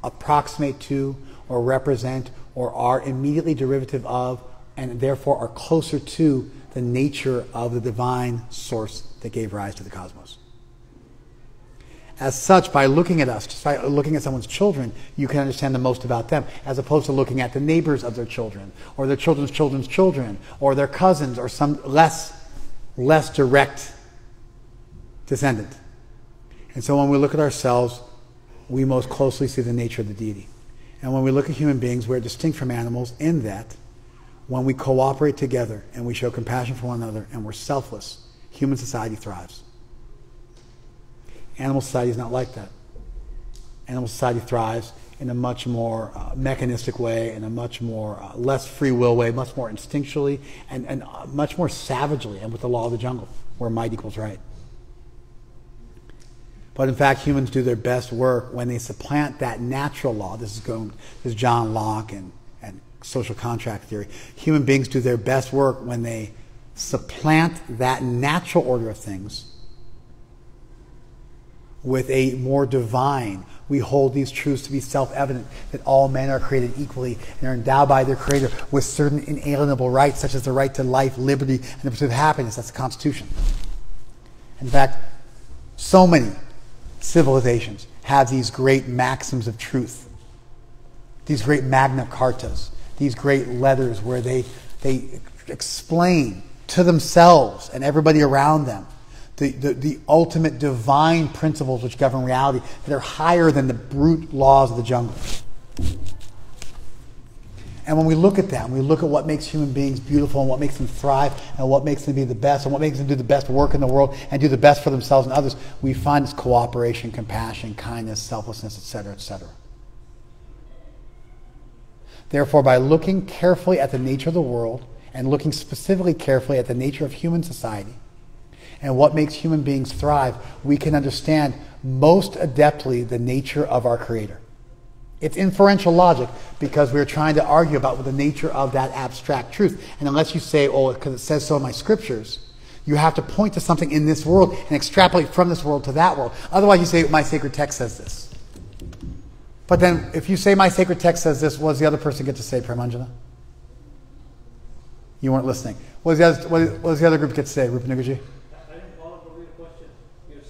approximate to or represent or are immediately derivative of, and therefore are closer to the nature of the divine source that gave rise to the cosmos. As such, by looking at us, just by looking at someone's children, you can understand the most about them, as opposed to looking at the neighbors of their children, or their children's children's children, or their cousins, or some less direct descendant. And so when we look at ourselves, we most closely see the nature of the deity. And when we look at human beings, we're distinct from animals in that when we cooperate together and we show compassion for one another and we're selfless, human society thrives. Animal society is not like that. Animal society thrives in a much more mechanistic way, in a much more less free will way, much more instinctually, and much more savagely, and with the law of the jungle, where might equals right. But in fact, humans do their best work when they supplant that natural law. This is John Locke and social contract theory. Human beings do their best work when they supplant that natural order of things with a more divine. We hold these truths to be self-evident, that all men are created equally and are endowed by their Creator with certain inalienable rights, such as the right to life, liberty, and the pursuit of happiness. That's the Constitution. In fact, so many civilizations have these great maxims of truth, these great Magna Cartas, these great letters where they explain to themselves and everybody around them the ultimate divine principles which govern reality that are higher than the brute laws of the jungle. And when we look at that, we look at what makes human beings beautiful and what makes them thrive and what makes them be the best and what makes them do the best work in the world and do the best for themselves and others, we find this cooperation, compassion, kindness, selflessness, etc., etc. Therefore, by looking carefully at the nature of the world and looking specifically carefully at the nature of human society and what makes human beings thrive, we can understand most adeptly the nature of our Creator. It's inferential logic because we're trying to argue about the nature of that abstract truth. And unless you say, oh, because it says so in my scriptures, You have to point to something in this world and extrapolate from this world to that world. Otherwise, you say, my sacred text says this. But then, if you say my sacred text says this, what does the other person get to say, Pramanjana? You weren't listening. What does the other group get to say, Rupanugaji? I didn't follow the question. Yes.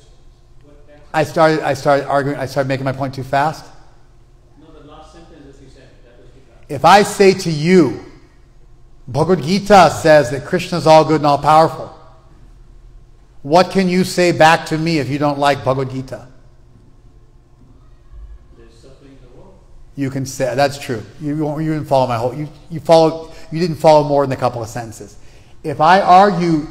I started arguing. I started making my point too fast. No, the last sentence you said, that was too fast. If I say to you, Bhagavad-gita says that Krishna is all good and all powerful, what can you say back to me if you don't like Bhagavad-gita? There's suffering in the world. You can say, that's true. You didn't follow my whole, you didn't follow more than a couple of sentences. If I argue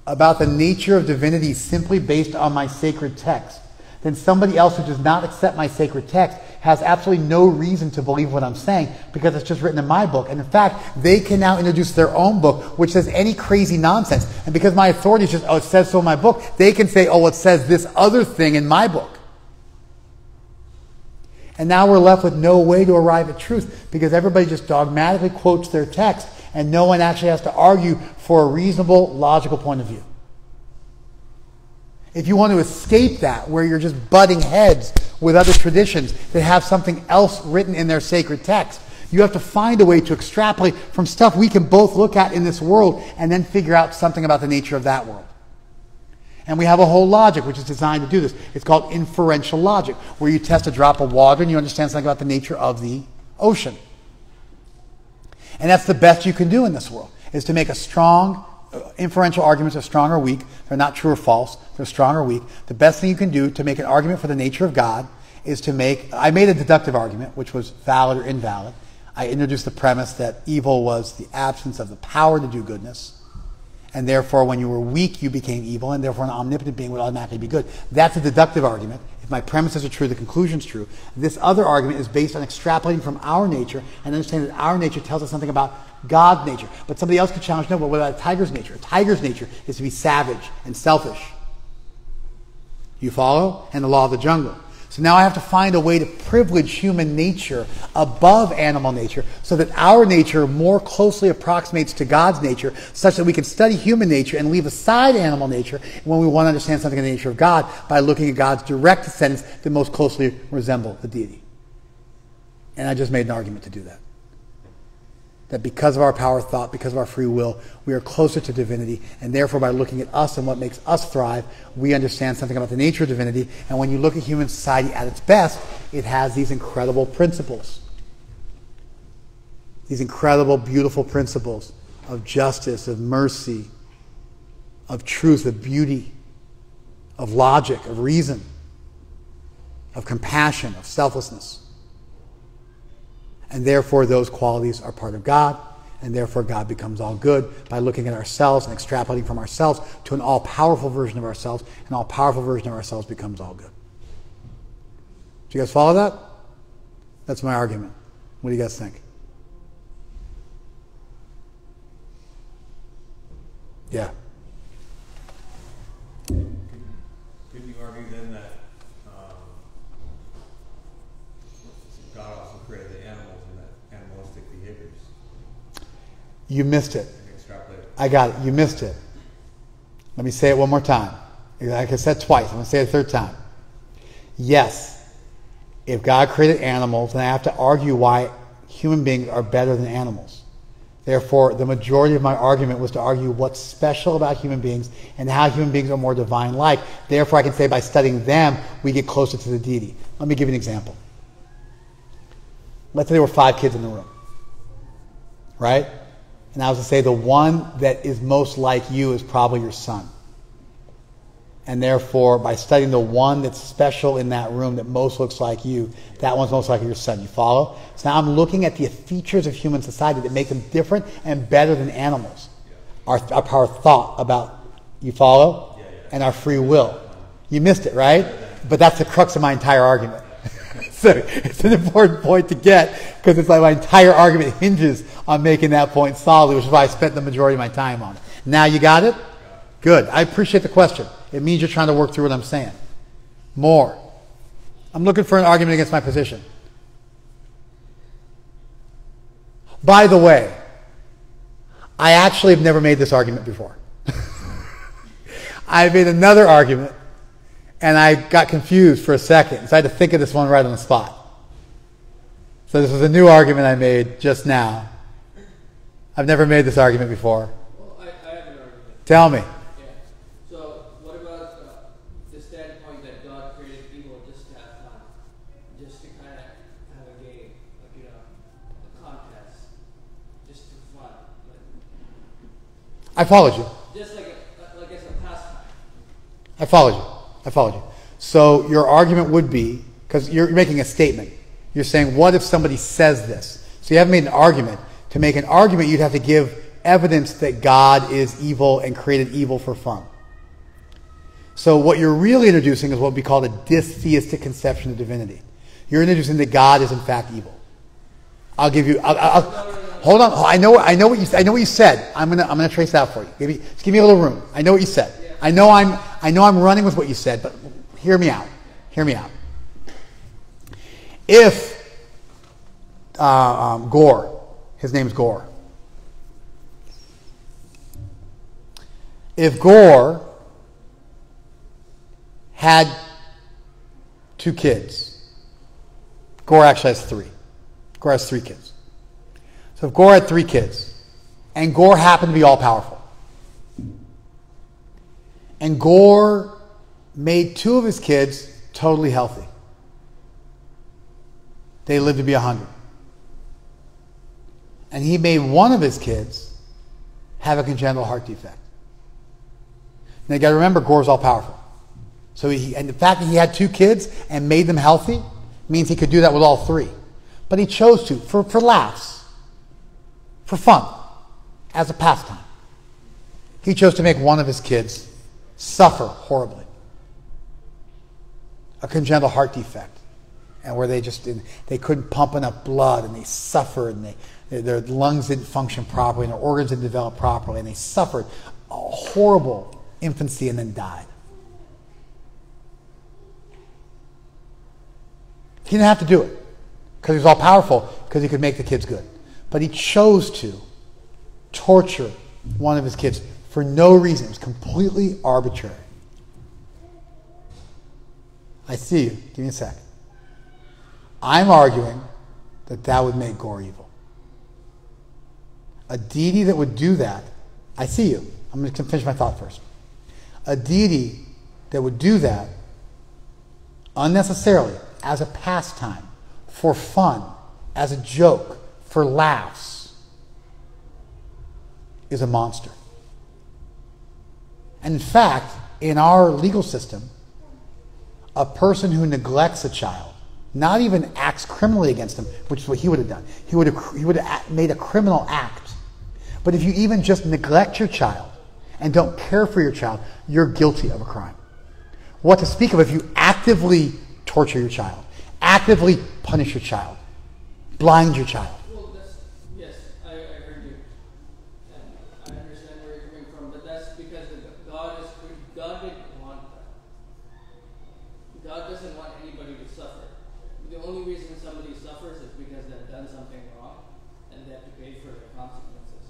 about the nature of divinity simply based on my sacred text, then somebody else who does not accept my sacred text has absolutely no reason to believe what I'm saying because it's just written in my book. And in fact, they can now introduce their own book, which says any crazy nonsense. And because my authority is just, it says so in my book, they can say, it says this other thing in my book. And now we're left with no way to arrive at truth because everybody just dogmatically quotes their text and no one actually has to argue for a reasonable, logical point of view. If you want to escape that, where you're just butting heads with other traditions that have something else written in their sacred text, you have to find a way to extrapolate from stuff we can both look at in this world and then figure out something about the nature of that world. And we have a whole logic which is designed to do this. It's called inferential logic, where you test a drop of water and you understand something about the nature of the ocean. And that's the best you can do in this world, is to make a strong, inferential arguments are strong or weak. They're not true or false. They're strong or weak. The best thing you can do to make an argument for the nature of God is to make... I made a deductive argument, which was valid or invalid. I introduced the premise that evil was the absence of the power to do goodness. And therefore, when you were weak, you became evil. And therefore, an omnipotent being would automatically be good. That's a deductive argument. If my premises are true, the conclusion's true. This other argument is based on extrapolating from our nature and understanding that our nature tells us something about God's nature. But somebody else could challenge, no, but what about a tiger's nature? A tiger's nature is to be savage and selfish. You follow? And the law of the jungle. So now I have to find a way to privilege human nature above animal nature so that our nature more closely approximates to God's nature such that we can study human nature and leave aside animal nature when we want to understand something in the nature of God by looking at God's direct descendants that most closely resemble the deity. And I just made an argument to do that. That because of our power of thought, because of our free will, we are closer to divinity, and therefore by looking at us and what makes us thrive, we understand something about the nature of divinity, and when you look at human society at its best, it has these incredible principles. These incredible, beautiful principles of justice, of mercy, of truth, of beauty, of logic, of reason, of compassion, of selflessness. And therefore those qualities are part of God, and therefore God becomes all good by looking at ourselves and extrapolating from ourselves to an all-powerful version of ourselves. An all-powerful version of ourselves becomes all good. Do you guys follow that? That's my argument. What do you guys think? Yeah. Couldn't you argue then that God also created the animals and that animalistic behaviors? You missed it. Extrapolate. I got it. You missed it. Let me say it one more time. Like I said twice. I'm going to say it a third time. Yes. If God created animals, then I have to argue why human beings are better than animals. Therefore, the majority of my argument was to argue what's special about human beings and how human beings are more divine-like. Therefore, I can say by studying them, we get closer to the deity. Let me give you an example. Let's say there were 5 kids in the room. Right? And I was to say the one that is most like you is probably your son. And therefore, by studying the one that's special in that room that most looks like you, that one's most like your son. You follow? So now I'm looking at the features of human society that make them different and better than animals. Our power of thought about, you follow? And our free will. You missed it, right? But that's the crux of my entire argument. So it's an important point to get because it's like my entire argument hinges on making that point solidly, which is why I spent the majority of my time on it. Now you got it? Good. I appreciate the question. It means you're trying to work through what I'm saying. More. I'm looking for an argument against my position. By the way, I actually have never made this argument before. I made another argument, and I got confused for a second, so I had to think of this one right on the spot. So this was a new argument I made just now. I've never made this argument before. Well, I have an argument. Tell me. Yeah. So, what about the standpoint that God created evil just to have fun? Just to kind of have a game, like, a contest. Just for fun. I followed you. Just like as a pastime. I followed you. So your argument would be, because you're making a statement. You're saying, what if somebody says this? So you haven't made an argument. To make an argument, you'd have to give evidence that God is evil and created evil for fun. So what you're really introducing is what would be called a dystheistic conception of divinity. You're introducing that God is in fact evil. I'll give you. Hold on. I know what you said. I'm gonna trace out for you. Just give me a little room. I know what you said. I know I'm running with what you said, but hear me out. If Gore, his name's Gore. If Gore had 2 kids, Gore actually has 3. Gore has 3 kids. So if Gore had 3 kids, and Gore happened to be all-powerful, and Gore made 2 of his kids totally healthy, they lived to be 100. And he made 1 of his kids have a congenital heart defect. Now you got to remember, Gore's all powerful. So and the fact that he had 2 kids and made them healthy means he could do that with all 3. But he chose to, for laughs, for fun, as a pastime. He chose to make 1 of his kids suffer horribly. A congenital heart defect. And where they couldn't pump enough blood, and they suffered, and their lungs didn't function properly, and their organs didn't develop properly, and they suffered a horrible infancy and then died. He didn't have to do it because he was all powerful, because he could make the kids good. But he chose to torture 1 of his kids for no reason. It was completely arbitrary. I see you. Give me a sec. I'm arguing that would make Gore evil. A deity that would do that, I see you. I'm going to finish my thought first. A deity that would do that unnecessarily, as a pastime, for fun, as a joke, for laughs, is a monster. And in fact, in our legal system, a person who neglects a child, not even acts criminally against him, which is what he would have done. He would have made a criminal act. But if you even just neglect your child and don't care for your child, you're guilty of a crime. What to speak of if you actively torture your child, actively punish your child, blind your child. Well, yes, I heard you. And I understand where you're coming from, but that's because God didn't want that. God doesn't want anybody to suffer. The only reason somebody suffers is because they've done something wrong and they have to pay for the consequences.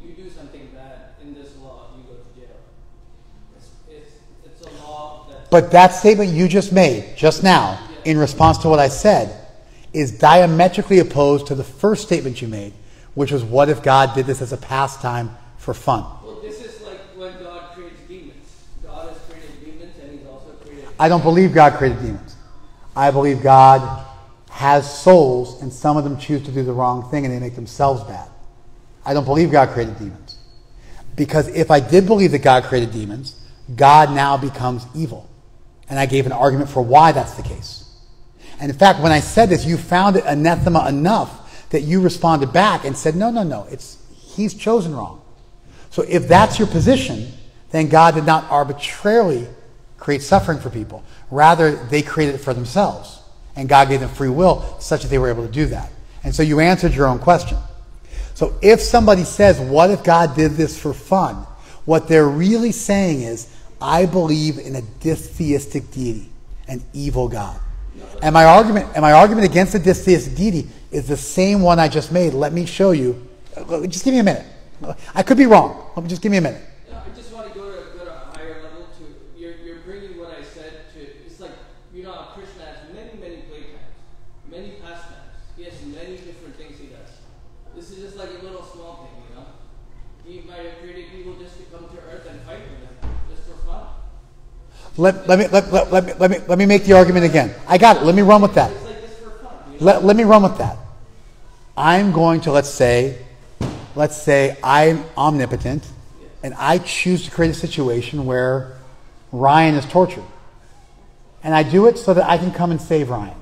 You do something bad in this law, you go to jail. It's a law that... But that statement you just made, just now, in response to what I said, is diametrically opposed to the first statement you made, which was, what if God did this as a pastime for fun? Well, this is like when God creates demons. God has created demons and he's also created... I don't believe God created demons. I believe God has souls, and some of them choose to do the wrong thing and they make themselves bad. I don't believe God created demons. Because if I did believe that God created demons, God now becomes evil. And I gave an argument for why that's the case. And in fact, when I said this, you found it anathema enough that you responded back and said, no, he's chosen wrong. So if that's your position, then God did not arbitrarily create suffering for people. Rather, they created it for themselves. And God gave them free will such that they were able to do that. And so you answered your own question. So if somebody says, what if God did this for fun? What they're really saying is, I believe in a dystheistic deity, an evil God. And my argument against the dystheistic deity is the same one I just made. Let me show you. Just give me a minute. I could be wrong. Just give me a minute. I just want to go to a higher level to small thing, you know. He might have created evil just to come to Earth and fight with them, just for fun. Let me make the argument again. I got it. Let me run with that. It's like just for fun. You know? Let me run with that. I'm going to, let's say I'm omnipotent, and I choose to create a situation where Ryan is tortured. And I do it so that I can come and save Ryan,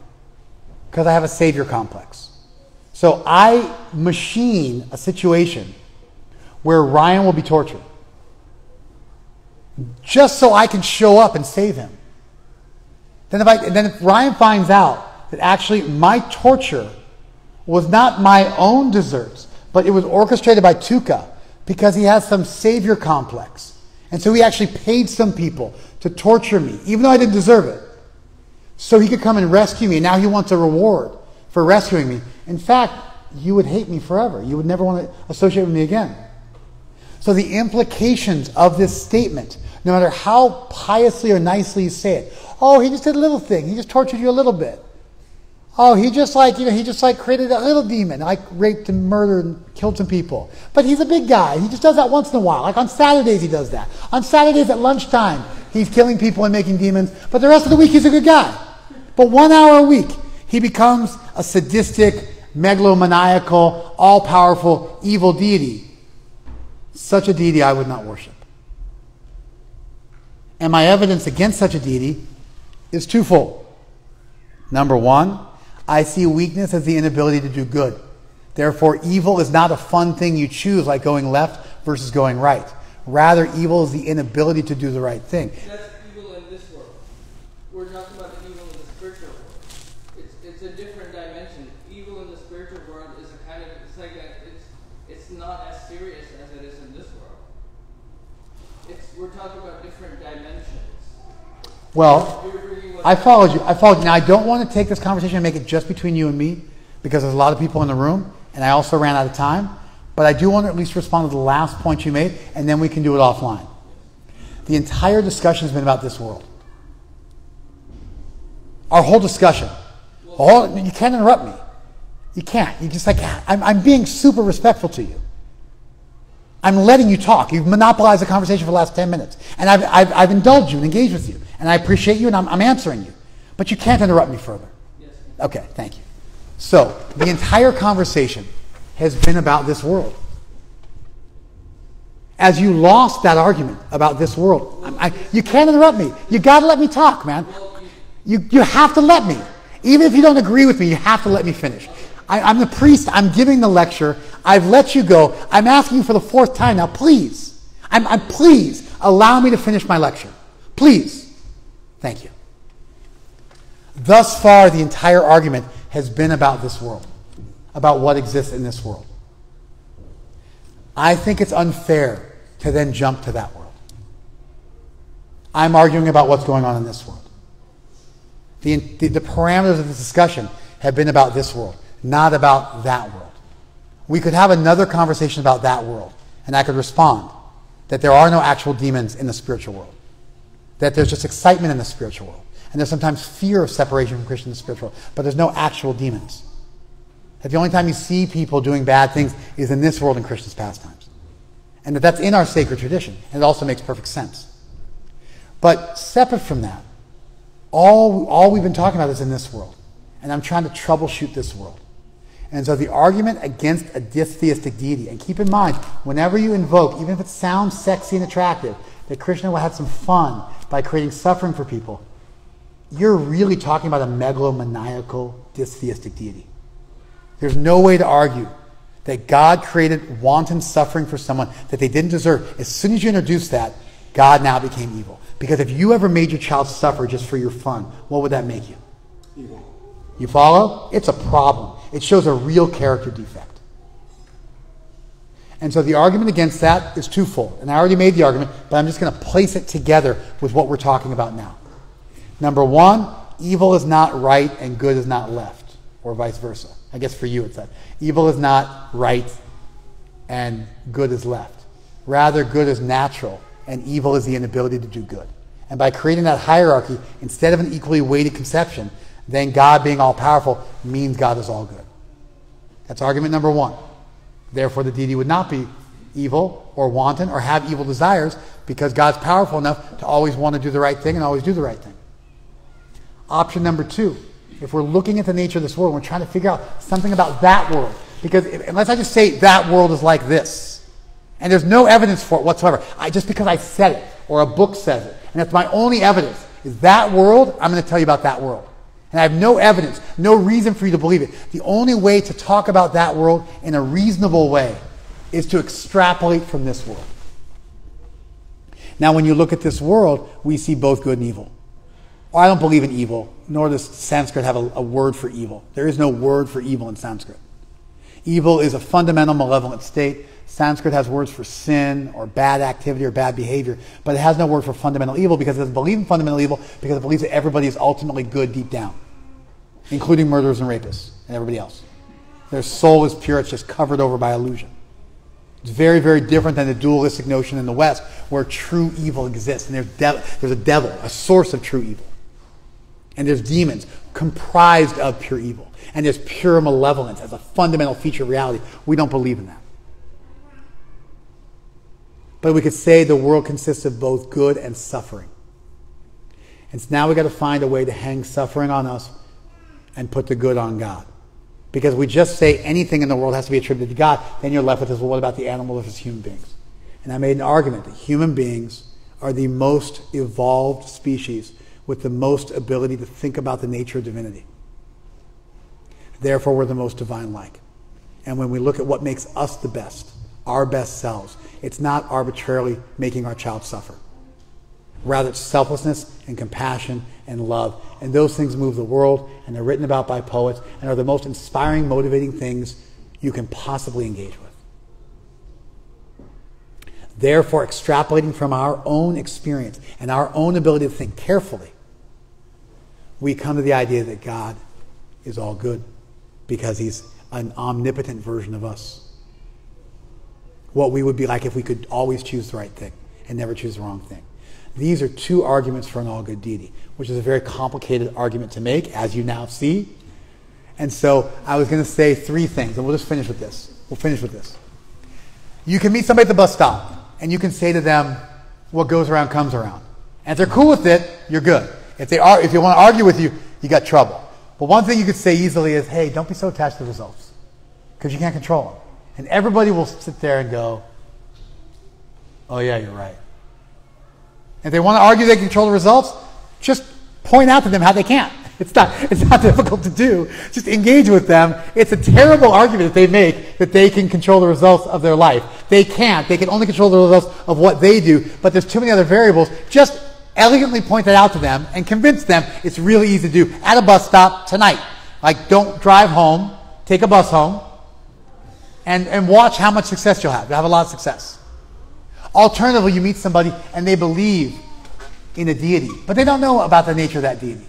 because I have a savior complex. So I machine a situation where Ryan will be tortured, just so I can show up and save him. Then if Ryan finds out that actually my torture was not my own desserts, but it was orchestrated by Tuka because he has some savior complex. And so he actually paid some people to torture me, even though I didn't deserve it, so he could come and rescue me. And now he wants a reward for rescuing me. In fact, you would hate me forever. You would never want to associate with me again. So the implications of this statement, no matter how piously or nicely you say it, oh, he just did a little thing. He just tortured you a little bit. Oh, he just created a little demon, like raped and murdered and killed some people. But he's a big guy. He just does that once in a while. Like on Saturdays he does that. On Saturdays at lunchtime, he's killing people and making demons. But the rest of the week he's a good guy. But 1 hour a week, he becomes a sadistic, megalomaniacal, all-powerful, evil deity. Such a deity I would not worship. And my evidence against such a deity is twofold. Number one, I see weakness as the inability to do good. Therefore, evil is not a fun thing you choose, like going left versus going right. Rather, evil is the inability to do the right thing. That's evil in this world. We're talking about the evil in the spiritual world. It's a different dimension. Evil in the spiritual world is a kind of, it's not as serious as it is in this world. We're talking about different dimensions. Well, I followed you. Now, I don't want to take this conversation and make it just between you and me, because there's a lot of people in the room, and I also ran out of time. But I do want to at least respond to the last point you made, and then we can do it offline. The entire discussion has been about this world. Our whole discussion. You can't interrupt me. You can't. You just I'm being super respectful to you. I'm letting you talk. You've monopolized the conversation for the last 10 minutes. And I've indulged you and engaged with you. And I appreciate you, and I'm answering you. But you can't interrupt me further. Yes. Okay, thank you. So, the entire conversation has been about this world. As you lost that argument about this world, you can't interrupt me. You got to let me talk, man. You have to let me. Even if you don't agree with me, you have to let me finish. I'm the priest. I'm giving the lecture. I've let you go. I'm asking you for the 4th time now. Please. Please allow me to finish my lecture. Please. Thank you. Thus far, the entire argument has been about this world, about what exists in this world. I think it's unfair to then jump to that world. I'm arguing about what's going on in this world. The parameters of this discussion have been about this world, not about that world. We could have another conversation about that world, and I could respond that there are no actual demons in the spiritual world, that there's just excitement in the spiritual world, and there's sometimes fear of separation from Krishna in the spiritual world, but there's no actual demons. That the only time you see people doing bad things is in this world in Krishna's pastimes. And that's in our sacred tradition, and it also makes perfect sense. But separate from that, all we've been talking about is in this world. And I'm trying to troubleshoot this world. And so the argument against a dystheistic deity, and keep in mind, whenever you invoke, even if it sounds sexy and attractive, that Krishna will have some fun by creating suffering for people, you're really talking about a megalomaniacal dystheistic deity. There's no way to argue that God created wanton suffering for someone that they didn't deserve. As soon as you introduce that, God now became evil. Because if you ever made your child suffer just for your fun, what would that make you? Evil. You follow? It's a problem. It shows a real character defect. And so the argument against that is twofold. And I already made the argument, but I'm just going to place it together with what we're talking about now. Number one, evil is not right and good is not left, or vice versa. I guess for you it's that. Evil is not right and good is left. Rather, good is natural and evil is the inability to do good. And by creating that hierarchy, instead of an equally weighted conception, then God being all-powerful means God is all good. That's argument number one. Therefore, the deity would not be evil or wanton or have evil desires, because God's powerful enough to always want to do the right thing and always do the right thing. Option number 2, if we're looking at the nature of this world, we're trying to figure out something about that world. Because unless I just say that world is like this, and there's no evidence for it whatsoever, just because I said it, or a book says it, and that's my only evidence, is that world, I'm going to tell you about that world. And I have no evidence, no reason for you to believe it. The only way to talk about that world in a reasonable way is to extrapolate from this world. Now, when you look at this world, we see both good and evil. Well, I don't believe in evil, nor does Sanskrit have a word for evil. There is no word for evil in Sanskrit. Evil is a fundamental malevolent state. Sanskrit has words for sin or bad activity or bad behavior, but it has no word for fundamental evil, because it doesn't believe in fundamental evil, because it believes that everybody is ultimately good deep down, including murderers and rapists and everybody else. Their soul is pure, it's just covered over by illusion. It's very, very different than the dualistic notion in the West, where true evil exists, and there's a devil, a source of true evil. And there's demons comprised of pure evil. And there's pure malevolence as a fundamental feature of reality. We don't believe in that. But we could say the world consists of both good and suffering. And so now we've got to find a way to hang suffering on us and put the good on God. Because we just say anything in the world has to be attributed to God, then you're left with this, well, what about the animals versus human beings? And I made an argument that human beings are the most evolved species with the most ability to think about the nature of divinity. Therefore, we're the most divine-like. And when we look at what makes us the best, our best selves, it's not arbitrarily making our child suffer. Rather, it's selflessness and compassion and love. And those things move the world, and they're written about by poets, and are the most inspiring, motivating things you can possibly engage with. Therefore, extrapolating from our own experience and our own ability to think carefully, we come to the idea that God is all good, because he's an omnipotent version of us. What we would be like if we could always choose the right thing and never choose the wrong thing. These are 2 arguments for an all-good deity, which is a very complicated argument to make, as you now see. And so I was going to say 3 things, and we'll just finish with this. We'll finish with this. You can meet somebody at the bus stop, and you can say to them, what goes around comes around. And if they're cool with it, you're good. If they want to argue with you, you got trouble. But one thing you could say easily is, hey, don't be so attached to the results, because you can't control them. And everybody will sit there and go, oh yeah, you're right. If they want to argue they can control the results, just point out to them how they can't. It's not difficult to do. Just engage with them. It's a terrible argument that they make that they can control the results of their life. They can't. They can only control the results of what they do, but there's too many other variables. Just elegantly point that out to them and convince them it's really easy to do at a bus stop tonight. Like, don't drive home, take a bus home, and watch how much success you'll have. You'll have a lot of success. Alternatively, you meet somebody and they believe in a deity, but they don't know about the nature of that deity.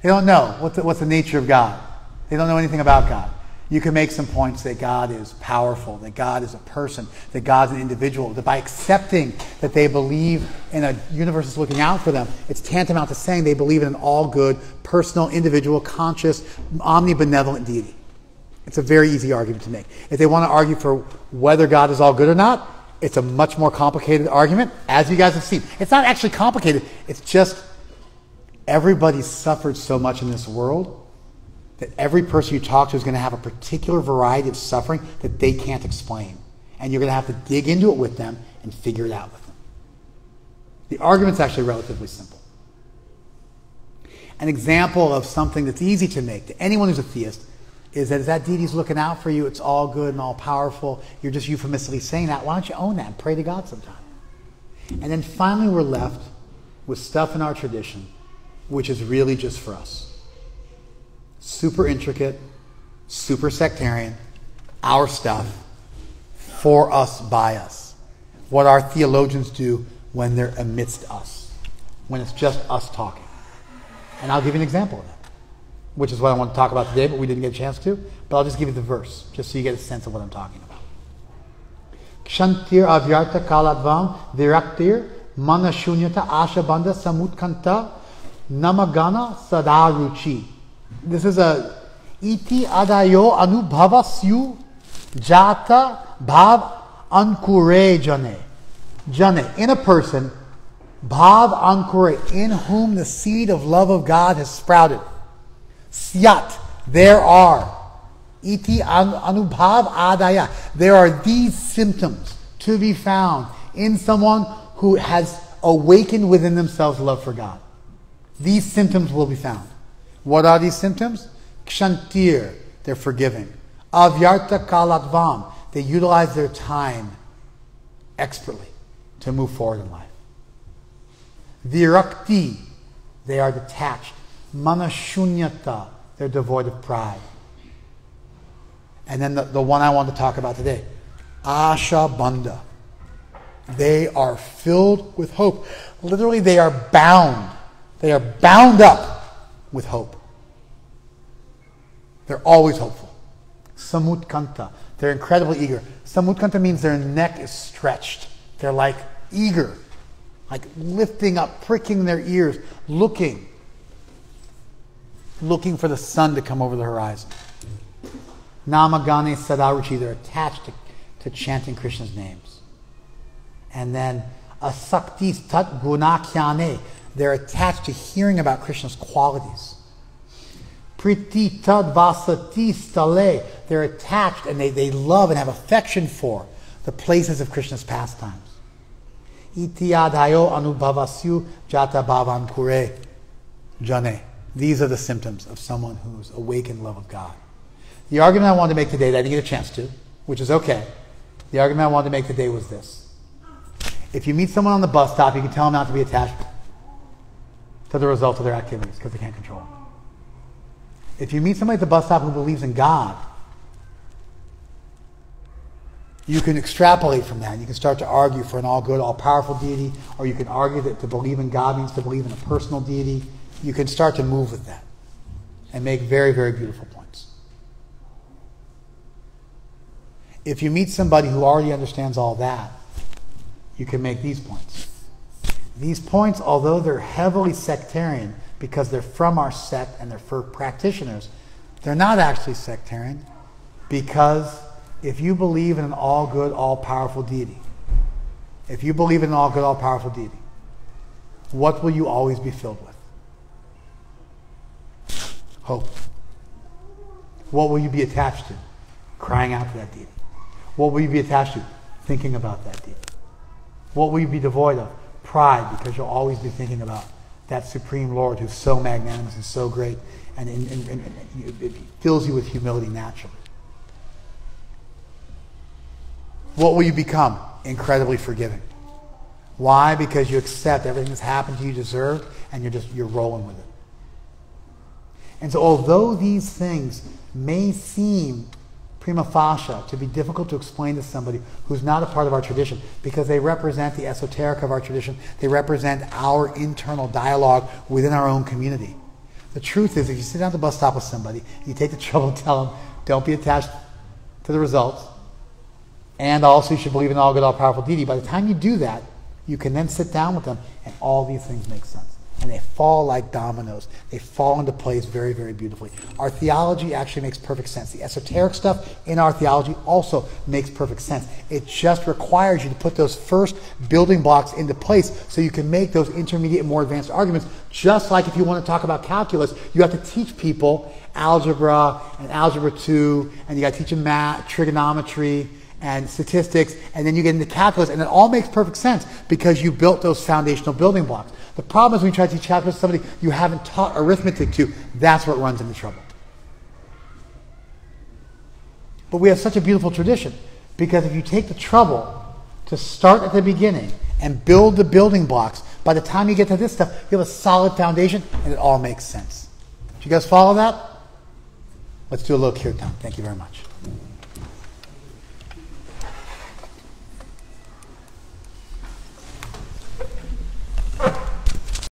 They don't know what's the nature of God. They don't know anything about God. You can make some points that God is powerful, that God is a person, that God's an individual, that by accepting that they believe in a universe that's looking out for them, it's tantamount to saying they believe in an all-good, personal, individual, conscious, omnibenevolent deity. It's a very easy argument to make. If they want to argue for whether God is all good or not, it's a much more complicated argument, as you guys have seen. It's not actually complicated. It's just everybody's suffered so much in this world that every person you talk to is going to have a particular variety of suffering that they can't explain. And you're going to have to dig into it with them and figure it out with them. The argument's actually relatively simple. An example of something that's easy to make to anyone who's a theist is that if that deity's looking out for you, it's all good and all powerful, you're just euphemistically saying that, why don't you own that and pray to God sometime? And then finally we're left with stuff in our tradition which is really just for us. Super intricate, super sectarian, our stuff, for us, by us. What our theologians do when they're amidst us, when it's just us talking. And I'll give you an example of that, which is what I want to talk about today, but we didn't get a chance to. But I'll just give you the verse, just so you get a sense of what I'm talking about. Kshantir avyarta kalatvam viraktir manashunyata ashabandha samutkanta namagana sadaruchi. This is a iti adayo anubhavasyu Jata bhav ankure jane. Jane, in a person, bhav ankure, in whom the seed of love of God has sprouted. Syat, there are. Iti anubhav adaya, there are these symptoms to be found in someone who has awakened within themselves love for God. These symptoms will be found. What are these symptoms? Kshantir, they're forgiving. Avyarta kalatvam, they utilize their time expertly to move forward in life. Virakti, they are detached. Manashunyata, they're devoid of pride. And then the one I want to talk about today, Asha Bandha. They are filled with hope. Literally, they are bound. They are bound up with hope. They're always hopeful. Samutkanta, they're incredibly eager. Samutkanta means their neck is stretched. They're like eager, like lifting up, pricking their ears, looking for the sun to come over the horizon. Namagane Sadaruchi, they're attached to chanting Krishna's names. And then Asakti Tat Gunakyane, they're attached to hearing about Krishna's qualities. Priti Tad Vasati Stale, they're attached and they love and have affection for the places of Krishna's pastimes. Iti Adhayo Anubhavasyu Jata Bhavan Kure Jane. These are the symptoms of someone who's awakened love of God. The argument I wanted to make today that I didn't get a chance to, which is okay, the argument I wanted to make today was this. If you meet someone on the bus stop, you can tell them not to be attached to the results of their activities because they can't control them. If you meet somebody at the bus stop who believes in God, you can extrapolate from that. You can start to argue for an all-good, all-powerful deity, or you can argue that to believe in God means to believe in a personal deity. You can start to move with that and make very, very beautiful points. If you meet somebody who already understands all that, you can make these points. These points, although they're heavily sectarian because they're from our sect and they're for practitioners, they're not actually sectarian because if you believe in an all-good, all-powerful deity, what will you always be filled with? Hope. What will you be attached to? Crying out to that deity. What will you be attached to? Thinking about that deity. What will you be devoid of? Pride, because you'll always be thinking about that Supreme Lord who's so magnanimous and so great, and it fills you with humility naturally. What will you become? Incredibly forgiving. Why? Because you accept everything that's happened to you deserved, and you're rolling with it. And so although these things may seem prima facie to be difficult to explain to somebody who's not a part of our tradition, because they represent the esoteric of our tradition, they represent our internal dialogue within our own community. The truth is, if you sit down at the bus stop with somebody, you take the trouble to tell them, don't be attached to the results, and also you should believe in all good, all powerful deity. By the time you do that, you can then sit down with them, and all these things make sense. And they fall like dominoes. They fall into place very, very beautifully. Our theology actually makes perfect sense. The esoteric stuff in our theology also makes perfect sense. It just requires you to put those first building blocks into place so you can make those intermediate and more advanced arguments. Just like if you want to talk about calculus, you have to teach people algebra and algebra 2, and you got to teach them math, trigonometry, and statistics, and then you get into calculus, and it all makes perfect sense because you built those foundational building blocks. The problem is when you try to teach calculus to somebody you haven't taught arithmetic to, that's what runs into trouble. But we have such a beautiful tradition because if you take the trouble to start at the beginning and build the building blocks, by the time you get to this stuff, you have a solid foundation and it all makes sense. Do you guys follow that? Let's do a little kirtan. Thank you very much.